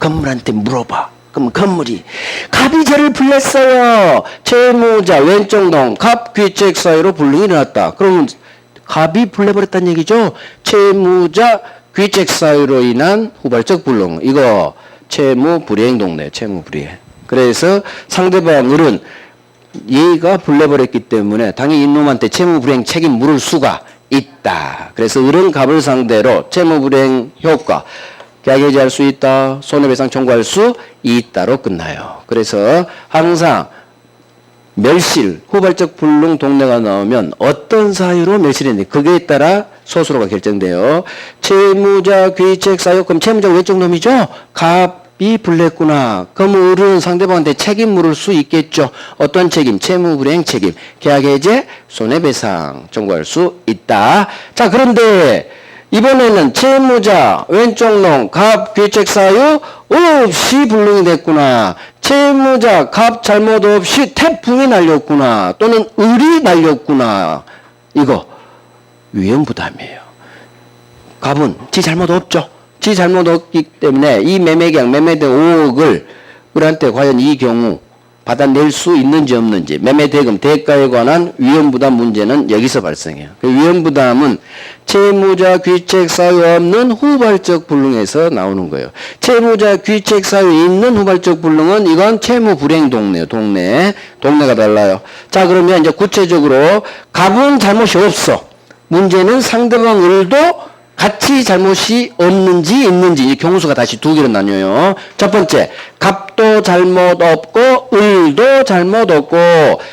건물한테 물어봐. 그럼 건물이 갑이 죄를 불렸어요. 채무자 왼쪽 놈 갑 귀책 사유로 불능이 일어났다. 그러면 갑이 불려버렸다는 얘기죠. 채무자 귀책 사유로 인한 후발적 불능. 이거 채무 불이행 동네. 채무 불이행. 그래서 상대방 을은 얘가 불려버렸기 때문에 당연히 이놈한테 채무 불이행 책임 물을 수가 있다. 그래서 을은 갑을 상대로 채무 불이행 효과 계약 해지할 수 있다. 손해배상 청구할 수 있다로 끝나요. 그래서 항상 멸실, 후발적 불능 동네가 나오면 어떤 사유로 멸실했는지 그거에 따라 소수로가 결정돼요. 채무자 귀책 사유. 그럼 채무자 왼쪽 놈이죠. 갑이 불냈구나. 그럼 을은 상대방한테 책임 물을 수 있겠죠. 어떤 책임? 채무 불이행 책임. 계약 해제, 손해배상 청구할 수 있다. 자, 그런데 이번에는 채무자 왼쪽 놈 갑 귀책 사유 없이 불능이 됐구나. 채무자 갑 잘못 없이 태풍이 날렸구나. 또는 을이 날렸구나. 이거 위험부담이에요. 갑은 지 잘못 없죠. 지 잘못 없기 때문에 이 매매계약 매매된 5억을 을한테 과연 이 경우 받아낼 수 있는지 없는지 매매대금 대가에 관한 위험부담 문제는 여기서 발생해요. 그 위험부담은 채무자 귀책 사유 없는 후발적 불능에서 나오는 거예요. 채무자 귀책 사유 있는 후발적 불능은 이건 채무 불이행 동네예요. 동네가 달라요. 자, 그러면 이제 구체적으로 갑은 잘못이 없어. 문제는 상대방 을도 같이 잘못이 없는지 있는지 이 경우수가 다시 두 개로 나뉘어요. 첫 번째, 갑도 잘못 없고 을도 잘못 없고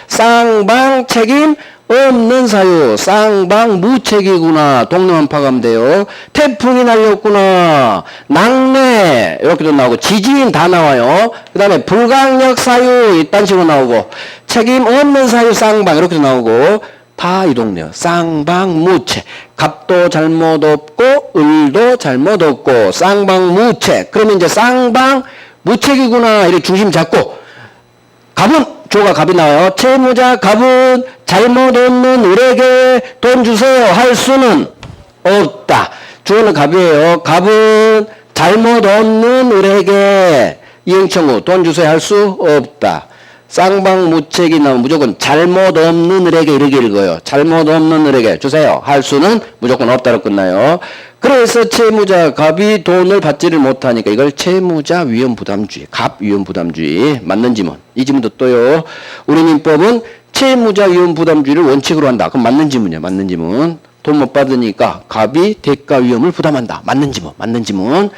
쌍방 책임 없는 사유. 쌍방 무책이구나. 동네만 파가면 돼요. 태풍이 날렸구나. 낙뢰 이렇게도 나오고 지진 다 나와요. 그 다음에 불강력 사유 이딴 식으로 나오고 책임 없는 사유 쌍방 이렇게도 나오고 다 이 동네요. 쌍방무책. 갑도 잘못 없고 을도 잘못 없고 쌍방무책. 그러면 이제 쌍방무책이구나. 이렇게 중심 잡고 갑은 조가 갑이 나와요. 채무자 갑은 잘못 없는 을에게 돈 주세요 할 수는 없다. 주어는 갑이에요. 갑은 잘못 없는 을에게 이행청구 돈 주세요 할 수 없다. 쌍방무책이 나오면 무조건 잘못 없는 을에게 이렇게 읽어요. 잘못 없는 을에게 주세요 할 수는 무조건 없다로 끝나요. 그래서 채무자 갑이 돈을 받지를 못하니까 이걸 채무자 위험부담주의, 갑 위험부담주의. 맞는 지문. 이 지문도 또요. 우리 민법은 채무자 위험부담주의를 원칙으로 한다. 그럼 맞는 지문이야. 맞는 지문. 돈 못 받으니까 갑이 대가 위험을 부담한다. 맞는 지문, 맞는 지문.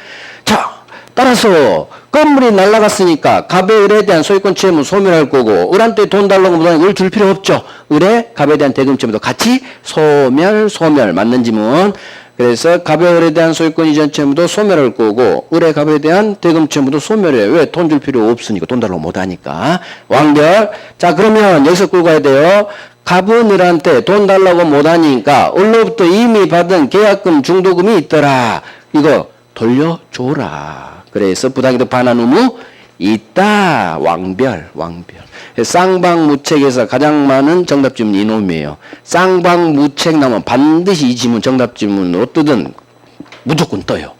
자, 따라서 건물이 날라갔으니까 갑의 을에 대한 소유권 채무 소멸할 거고 을한테 돈 달라고 못하니 을 줄 필요 없죠. 을에 갑에 대한 대금 채무도 같이 소멸 맞는 지문. 그래서 갑의 을에 대한 소유권 이전 채무도 소멸할 거고 을의 갑에 대한 대금 채무도 소멸해. 왜? 돈 줄 필요 없으니까. 돈 달라고 못하니까. 완결. 자, 그러면 여기서 끌고 가야 돼요. 갑은 을한테 돈 달라고 못하니까 을로부터 이미 받은 계약금 중도금이 있더라. 이거 돌려줘라. 그래서 부당이득 반환 의무 있다. 왕별. 쌍방무책에서 가장 많은 정답 지문이 이놈이에요. 쌍방무책 나오면 반드시 이 지문 정답 지문으로 뜨든 무조건 떠요.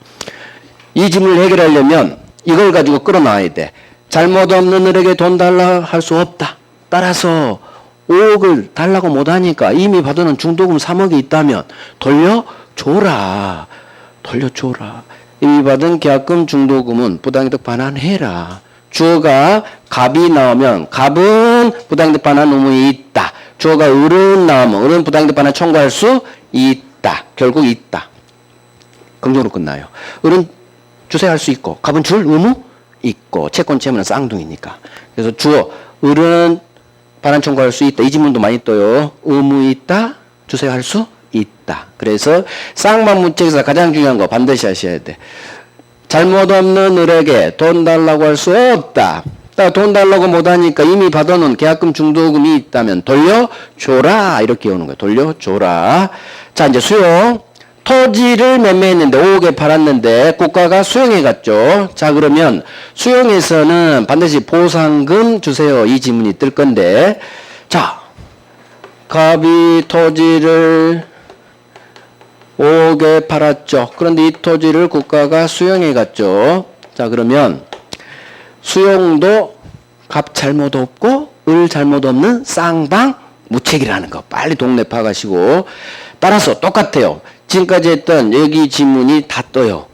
이 지문을 해결하려면 이걸 가지고 끌어놔야 돼. 잘못 없는 을에게 돈 달라 할 수 없다. 따라서 5억을 달라고 못하니까 이미 받은 중도금 3억이 있다면 돌려줘라. 이미 받은 계약금 중도금은 부당이득 반환해라. 주어가 갑이 나오면 갑은 부당이득 반환 의무에 있다. 주어가 을은 나오면 을은 부당이득 반환 청구할 수 있다. 결국 있다. 긍정으로 끝나요. 을은 주세할 수 있고 갑은 줄 의무 있고 채권 채무는 쌍둥이니까. 그래서 주어 을은 반환 청구할 수 있다. 이 지문도 많이 떠요. 의무 있다. 주세할 수 있다. 그래서 쌍방무책에서 가장 중요한 거 반드시 하셔야 돼. 잘못 없는 을에게 돈 달라고 할 수 없다. 돈 달라고 못하니까 이미 받아놓은 계약금 중도금이 있다면 돌려줘라. 이렇게 오는 거예요. 돌려줘라. 자, 이제 수용. 토지를 매매했는데 5억에 팔았는데 국가가 수용해 갔죠. 자, 그러면 수용에서는 반드시 보상금 주세요. 이 지문이 뜰 건데, 자, 갑이 토지를 5억에 팔았죠. 그런데 이 토지를 국가가 수용해 갔죠. 자, 그러면 수용도 갑 잘못 없고 을 잘못 없는 쌍방무책이라는 거 빨리 동네 파가시고. 따라서 똑같아요. 지금까지 했던 여기 지문이 다 떠요.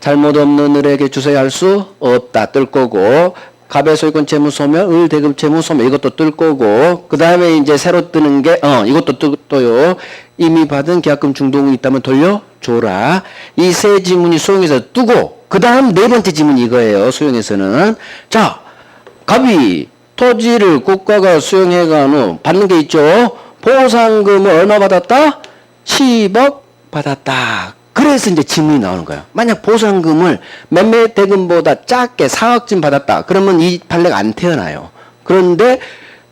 잘못 없는 을에게 주세요 할 수 없다. 뜰 거고, 갑의 소유권 채무 소멸, 을 대금 채무 소멸, 이것도 뜰 거고, 그 다음에 이제 새로 뜨는 게 이것도 떠요. 이미 받은 계약금 중도금이 있다면 돌려줘라. 이 세 지문이 수용에서 뜨고, 그 다음 네 번째 지문이 이거예요. 수용에서는. 자, 갑이 토지를 국가가 수용해간 후 받는 게 있죠. 보상금을 얼마 받았다? 10억 받았다. 그래서 이제 지문이 나오는 거예요. 만약 보상금을 매매 대금보다 작게 4억쯤 받았다. 그러면 이 판례가 안 태어나요. 그런데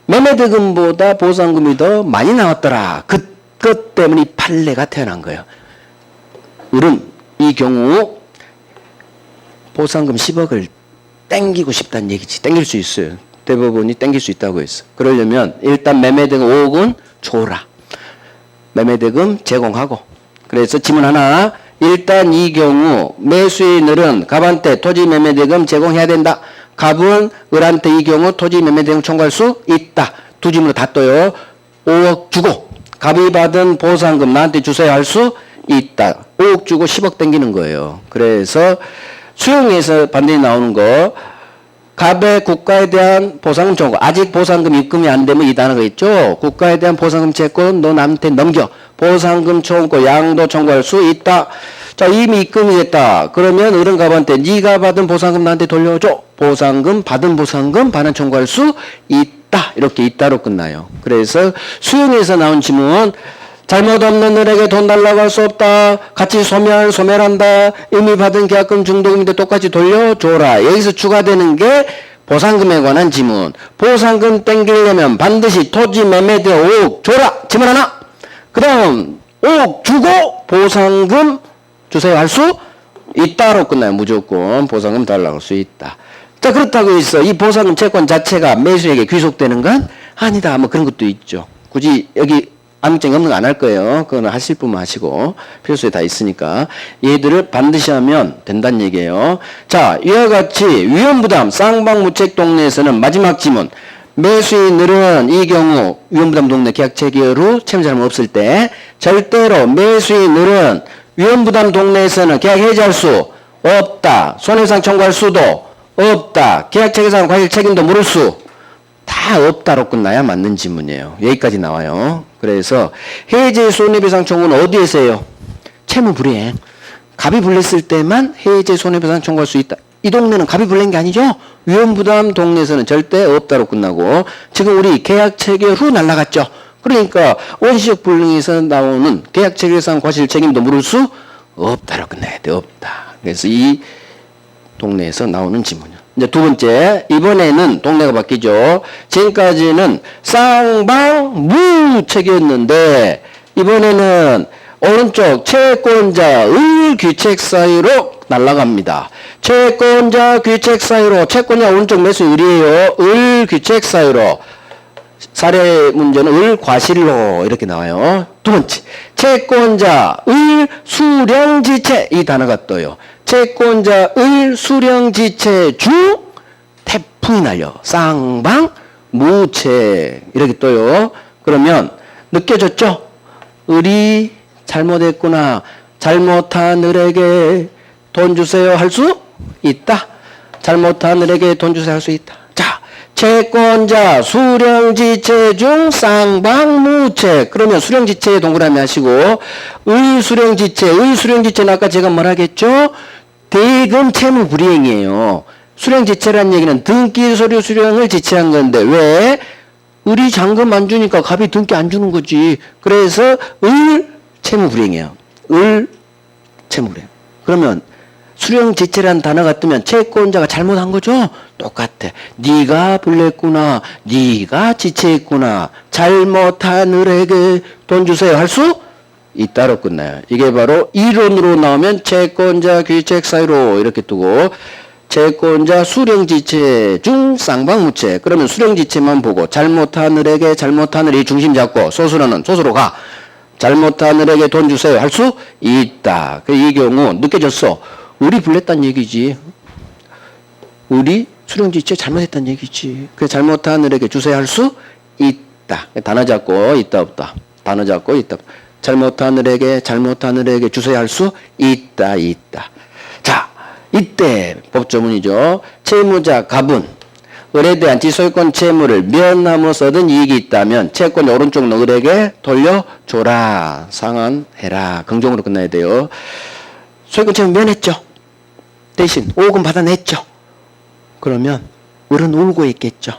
매매 대금보다 보상금이 더 많이 나왔더라. 그것 때문에 이 판례가 태어난 거예요. 을은 이 경우 보상금 10억을 땡기고 싶다는 얘기지. 땡길 수 있어요. 대법원이 땡길 수 있다고 했어. 그러려면 일단 매매대금 5억은 줘라. 매매대금 제공하고. 그래서 지문 하나. 일단 이 경우 매수인 을은 갑한테 토지 매매대금 제공해야 된다. 갑은 을한테 이 경우 토지 매매대금 청구할 수 있다. 두 지문으로 다 떠요. 5억 주고 갑이 받은 보상금 나한테 주세요 할 수 있다. 5억 주고 10억 땡기는 거예요. 그래서 수용에서 반드시 나오는 거, 갑의 국가에 대한 보상금 청구. 아직 보상금 입금이 안 되면 이 단어가 있죠. 국가에 대한 보상금 채권 너 남한테 넘겨. 보상금 청구 양도 청구할 수 있다. 자, 이미 입금이 됐다. 그러면 을은 갑한테 네가 받은 보상금 나한테 돌려줘. 보상금 받은 보상금 반환 청구할 수 있다. 이렇게 있다로 끝나요. 그래서 수용에서 나온 지문, 잘못 없는 을에게 돈 달라고 할 수 없다. 같이 소멸한다. 이미 받은 계약금 중도금인데 똑같이 돌려줘라. 여기서 추가되는 게 보상금에 관한 지문. 보상금 땡기려면 반드시 토지 매매대 5억 줘라. 지문 하나. 그 다음 5억 주고 보상금 주세요 할 수 있다로 끝나요. 무조건 보상금 달라고 할 수 있다. 자, 그렇다고 해서 이 보상금 채권 자체가 매수에게 귀속되는 건 아니다. 뭐 그런 것도 있죠. 굳이 여기 암묵증이 없는 거 안 할 거예요. 그거는 하실 분만 하시고 필수에 다 있으니까 얘들을 반드시 하면 된다는 얘기예요. 자, 이와 같이 위험부담 쌍방무책 동네에서는 마지막 지문, 매수인 을은 이 경우 위험부담 동네 계약 체결 후 채무 잘못 없을 때 절대로 매수인 을은 위험부담 동네에서는 계약 해지할 수 없다. 손해배상 청구할 수도 없다. 계약 체결상 과실 책임도 물을 수 다 다 없다로 끝나야 맞는 지문이에요. 여기까지 나와요. 그래서 해제 손해배상 청구는 어디에서 해요? 채무 불이행. 갑이 불렸을 때만 해제 손해배상 청구할 수 있다. 이 동네는 갑이 불린 게 아니죠? 위험부담 동네에서는 절대 없다로 끝나고 지금 우리 계약 체결 후 날라갔죠. 그러니까 원시적 불능에서 나오는 계약 체결상 과실 책임도 물을 수 없다로 끝나야 돼. 없다. 그래서 이 동네에서 나오는 지문이요. 이제 두 번째, 이번에는 동네가 바뀌죠. 지금까지는 쌍방무책이었는데 이번에는 오른쪽 채권자의 귀책 사유로 날아갑니다. 채권자 귀책 사유로, 채권자 오른쪽 매수 을이에요. 을 귀책 사유로. 사례 문제는 을 과실로 이렇게 나와요. 두 번째, 채권자의 수령지체, 이 단어가 떠요. 채권자의 수령지체 중 태풍이 날려 쌍방무책 이렇게 떠요. 그러면 느껴졌죠? 을이 잘못했구나. 잘못한 을에게 돈 주세요 할 수 있다. 잘못한 을에게 돈 주세요 할 수 있다. 자, 채권자 수령지체 중 쌍방무책. 그러면 수령지체에 동그라미 하시고 의 수령지체는 아까 제가 뭐라 했죠? 대금 채무 불이행이에요. 수령지체라는 얘기는 등기 서류 수령을 지체한 건데 왜? 을이 잔금 안 주니까 갑이 등기 안 주는 거지. 그래서 을 채무 불이행이에요. 을 채무 불이행. 그러면 수령지체라는 단어가 뜨면 채권자가 잘못한 거죠? 똑같아. 네가 불냈구나. 네가 지체했구나. 잘못한 을에게 돈 주세요 할 수 있다로 끝나요. 이게 바로 이론으로 나오면 채권자 귀책 사유로 이렇게 두고 채권자 수령지체 중 쌍방무책. 그러면 수령지체만 보고 잘못한 을에게 잘못한 을이 중심 잡고 소수로는 소수로 가. 잘못한 을에게 돈 주세요 할 수 있다. 이 경우 느껴졌어. 을이 불냈다는 얘기지. 을이 수령지체 잘못했다는 얘기지. 그 잘못한 을에게 주세요 할 수 있다. 단어 잡고 있다 없다. 단어 잡고 있다 없다. 잘못한 을에게 주세요 할 수 있다. 자, 이때 법조문이죠. 채무자 갑은 을에 대한 지소유권 채무를 면함으로써 얻은 이익이 있다면 채권자 오른쪽 을에게 돌려줘라. 상환해라. 긍정으로 끝나야 돼요. 소유권 채무 면했죠. 대신 5억은 받아냈죠. 그러면 을은 울고 있겠죠.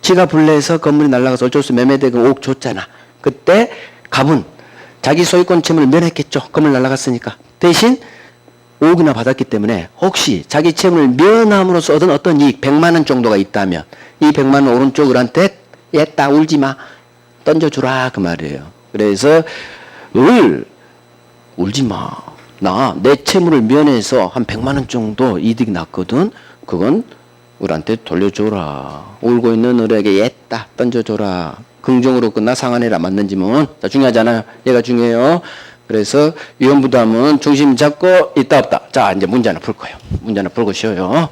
지가 불내서 건물이 날아가서 어쩔 수 매매대금 5억 줬잖아. 그때 갑은 자기 소유권 채무를 면했겠죠. 건물 날아갔으니까. 대신 5억이나 받았기 때문에 혹시 자기 채무를 면함으로써 얻은 어떤 이익 100만 원 정도가 있다면 이 100만 원 오른쪽 을한테 얘따 울지 마. 던져주라 그 말이에요. 그래서 을 울지 마. 나 내 채무를 면해서 한 100만 원 정도 이득이 났거든. 그건 을한테 돌려줘라. 울고 있는 을에게 얘따 던져줘라. 긍정으로 끝나 상환해라. 맞는 지문. 자, 중요하잖아요. 얘가 중요해요. 그래서 위험부담은 중심 잡고 있다 없다. 자, 이제 문제 하나 풀 거예요. 문제 하나 풀고 쉬어요.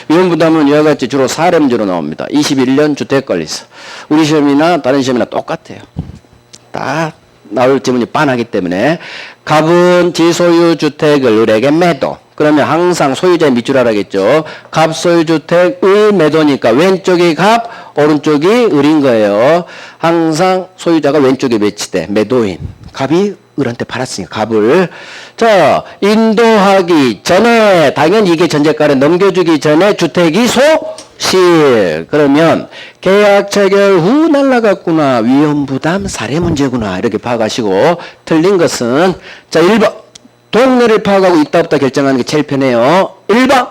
위험부담은 이와 같이 주로 4렘제로 나옵니다. 21년 주택관리서. 우리 시험이나 다른 시험이나 똑같아요. 다 나올 지문이 빤하기 때문에 갑은 지소유 주택을 을에게 매도. 그러면 항상 소유자의 밑줄 알아겠죠. 갑소유 주택의 매도니까 왼쪽이 갑, 오른쪽이 을인 거예요. 항상 소유자가 왼쪽에 배치돼. 매도인. 갑이 을한테 팔았으니까 갑을. 자, 인도하기 전에 당연히 이게 전제가를 넘겨주기 전에 주택이 소실. 그러면 계약 체결 후 날라갔구나. 위험부담 사례 문제구나. 이렇게 파악하시고 틀린 것은 자 1번 동네를 파악하고 있다 없다 결정하는 게 제일 편해요. 1번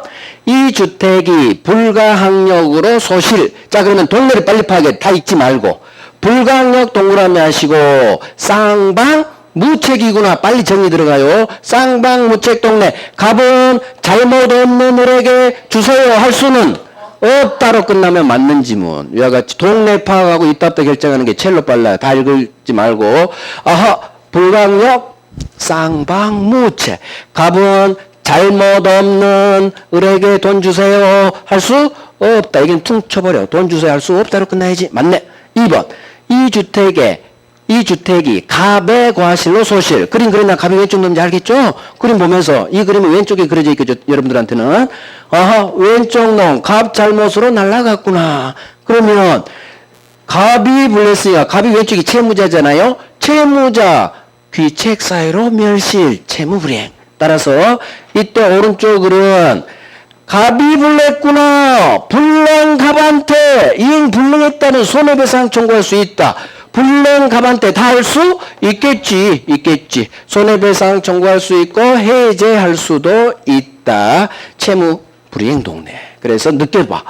이 주택이 불가항력으로 소실. 자 그러면 동네를 빨리 파악해. 다 읽지 말고 불가항력 동그라미 하시고 쌍방무책이구나. 빨리 정리 들어가요. 쌍방무책 동네. 갑은 잘못 없는 을에게 주세요 할 수는 없다로 끝나면 맞는 지문. 이와 같이 동네 파악하고 있다 없다 결정하는 게 제일로 빨라요. 다 읽지 말고 아하 불가항력 쌍방무책. 갑은 잘못 없는 을에게 돈 주세요 할 수 없다. 이건 퉁 쳐버려. 돈 주세요 할 수 없다로 끝나야지. 맞네. 2번 이 주택이 갑의 과실로 소실. 그림 그리나 갑이 왼쪽 놈인지 알겠죠? 그림 보면서 이 그림은 왼쪽에 그려져 있겠죠? 여러분들한테는. 아하 왼쪽 놈 갑 잘못으로 날아갔구나. 그러면 갑이 불렸으니까 갑이 왼쪽이 채무자잖아요. 채무자 귀책 사유로 멸실 채무불이행. 따라서 이때 오른쪽은 갑이 불냈구나. 불낸 갑한테 이행 불능했다는 손해배상 청구할 수 있다. 불낸 갑한테 다 할 수 있겠지. 손해배상 청구할 수 있고 해제할 수도 있다. 채무불이행 동네. 그래서 느껴봐.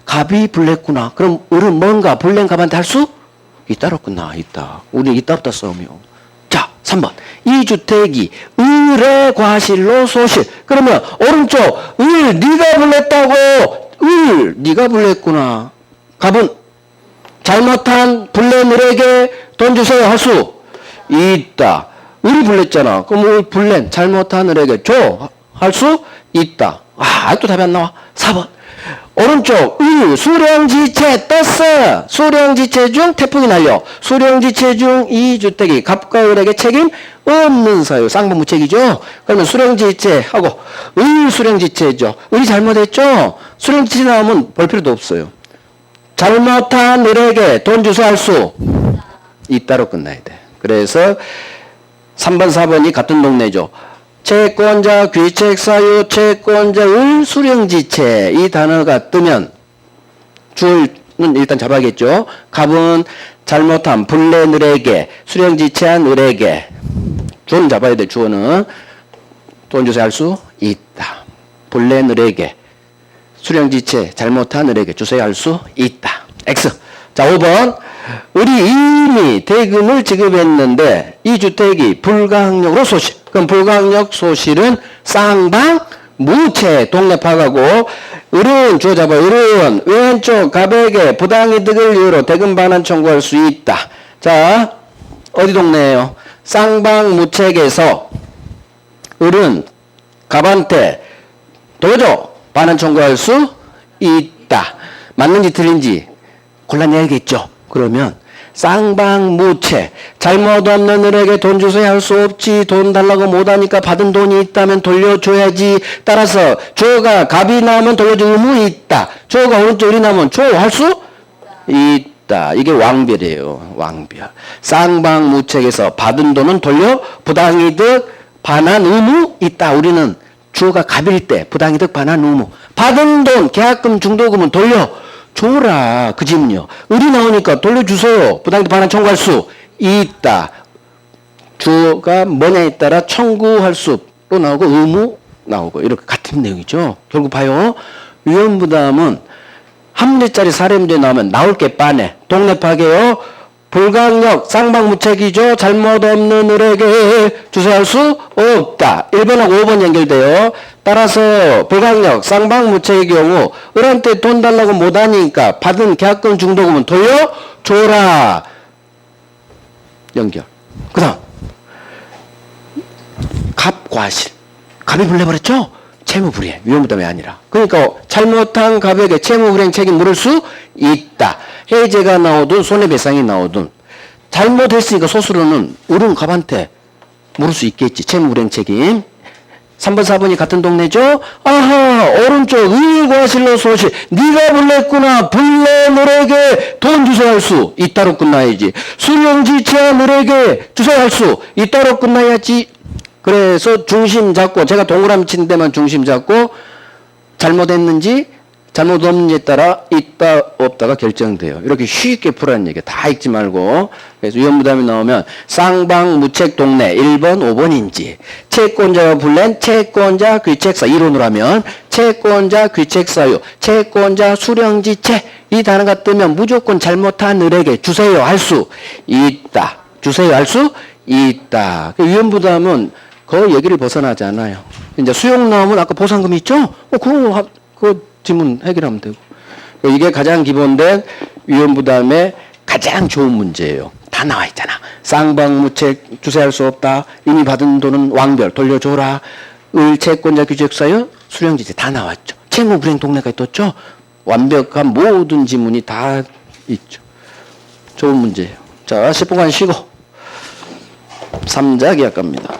갑이 불냈구나. 그럼 을은 뭔가 불낸 갑한테 할 수 있다 없구나. 있다. 우리 있다 없다 싸우며. 자, 3번. 이 주택이 을의 과실로 소실. 그러면 오른쪽 을 네가 불냈다고. 을 네가 불냈구나. 갑은 잘못한 불낸 을에게 돈 주세요 할 수 있다. 을이 불냈잖아. 그럼 을 불낸 잘못한 을에게 줘 할 수 있다. 아직도 답이 안 나와. 4번. 오른쪽 을 수령지체 떴어. 수령지체 중 태풍이 날려. 수령지체 중 이 주택이 갑과 을에게 책임 없는 사유. 쌍방무책이죠. 그러면 수령지체하고 을 수령지체죠. 을이 잘못했죠. 수령지체 나오면 볼 필요도 없어요. 잘못한 을에게 돈 주세요 할 수 있다로 끝나야 돼. 그래서 3번 4번이 같은 동네죠. 채권자 귀책사유 채권자 을 수령지체 이 단어가 뜨면 주어는 일단 잡아야겠죠. 갑은 잘못한 불낸 을에게 수령지체한 을에게 주어는 잡아야 돼. 주어는 돈 주세요 할 수 있다. 불낸 을에게 수령지체 잘못한 을에게 주세요 할 수 있다. X. 자 5번. 을이 이미 대금을 지급했는데 이 주택이 불가항력으로 소실. 그럼 불가항력 소실은 쌍방무채 동네 파가고 을은 주어 잡아. 을은 왼쪽 갑에게 부당이득을 이유로 대금 반환 청구할 수 있다. 자 어디 동네예요? 쌍방무책에서 을은 갑한테 도줘 반환 청구할 수 있다. 맞는지 틀린지 골라내야겠죠. 그러면 쌍방무채 잘못 없는 을에게 돈 주세요 할 수 없지. 돈 달라고 못하니까 받은 돈이 있다면 돌려줘야지. 따라서 주어가 갑이 나오면 돌려줄 의무 있다. 주어가 오른쪽 을이 나오면 주어 할 수 있다. 이게 왕별이에요. 왕별. 쌍방무책에서 받은 돈은 돌려 부당이득 반환 의무 있다. 우리는 주어가 갑일 때 부당이득 반환 의무. 받은 돈 계약금 중도금은 돌려줘라. 그 집은요. 을이 나오니까 돌려주세요. 부당이득 반환 청구할 수 있다. 주어가 뭐냐에 따라 청구할 수도 나오고 의무 나오고 이렇게 같은 내용이죠. 결국 봐요. 위험부담은 한 문제짜리 사례 문제 나오면 나올 게 빤해. 동네 파게요. 불가항력 쌍방무책이죠. 잘못 없는 을에게 주세요 할 수 없다. 1번하고 5번 연결돼요. 따라서 불가항력 쌍방무책의 경우 을한테 돈 달라고 못하니까 받은 계약금 중도금은 돌려줘라. 연결. 그 다음 갑과실. 갑이 불내버렸죠. 채무불이행. 위험부담이 아니라. 그러니까 잘못한 갑에게 채무불이행 책임 물을 수 있다. 해제가 나오든 손해배상이 나오든 잘못했으니까 소수로는 을은 갑한테 물을 수 있겠지. 채무불이행 책임. 3번 4번이 같은 동네죠. 아하 오른쪽 의과실로 소실. 네가 불냈구나. 불낸 을에게 돈 주세요 할 수 있다로 끝나야지. 수령지체한 을에게 주세요 할 수 있다로 끝나야지. 그래서 중심 잡고 제가 동그라미 친 데만 중심 잡고 잘못했는지 잘못 없는지에 따라 있다 없다가 결정돼요. 이렇게 쉽게 풀라는 얘기야. 다 읽지 말고. 그래서 위험부담이 나오면 쌍방무책 동네 1번 5번인지 채권자가 불낸 채권자 귀책사 이론으로 하면 채권자 귀책사유 채권자 수령지체 이 단어가 뜨면 무조건 잘못한 을에게 주세요 할 수 있다. 주세요 할 수 있다. 위험부담은 그 얘기를 벗어나지 않아요. 이제 수용 나오면 아까 보상금 있죠? 그 지문 해결하면 되고. 이게 가장 기본된 위험부담의 가장 좋은 문제예요. 다 나와 있잖아. 쌍방무책 주세할 수 없다. 이미 받은 돈은 왕별 돌려줘라. 을채권자 귀책사유 수령지체 다 나왔죠. 채무불이행 동네까지 떴죠. 완벽한 모든 지문이 다 있죠. 좋은 문제예요. 자 10분간 쉬고 3자 계약 갑니다.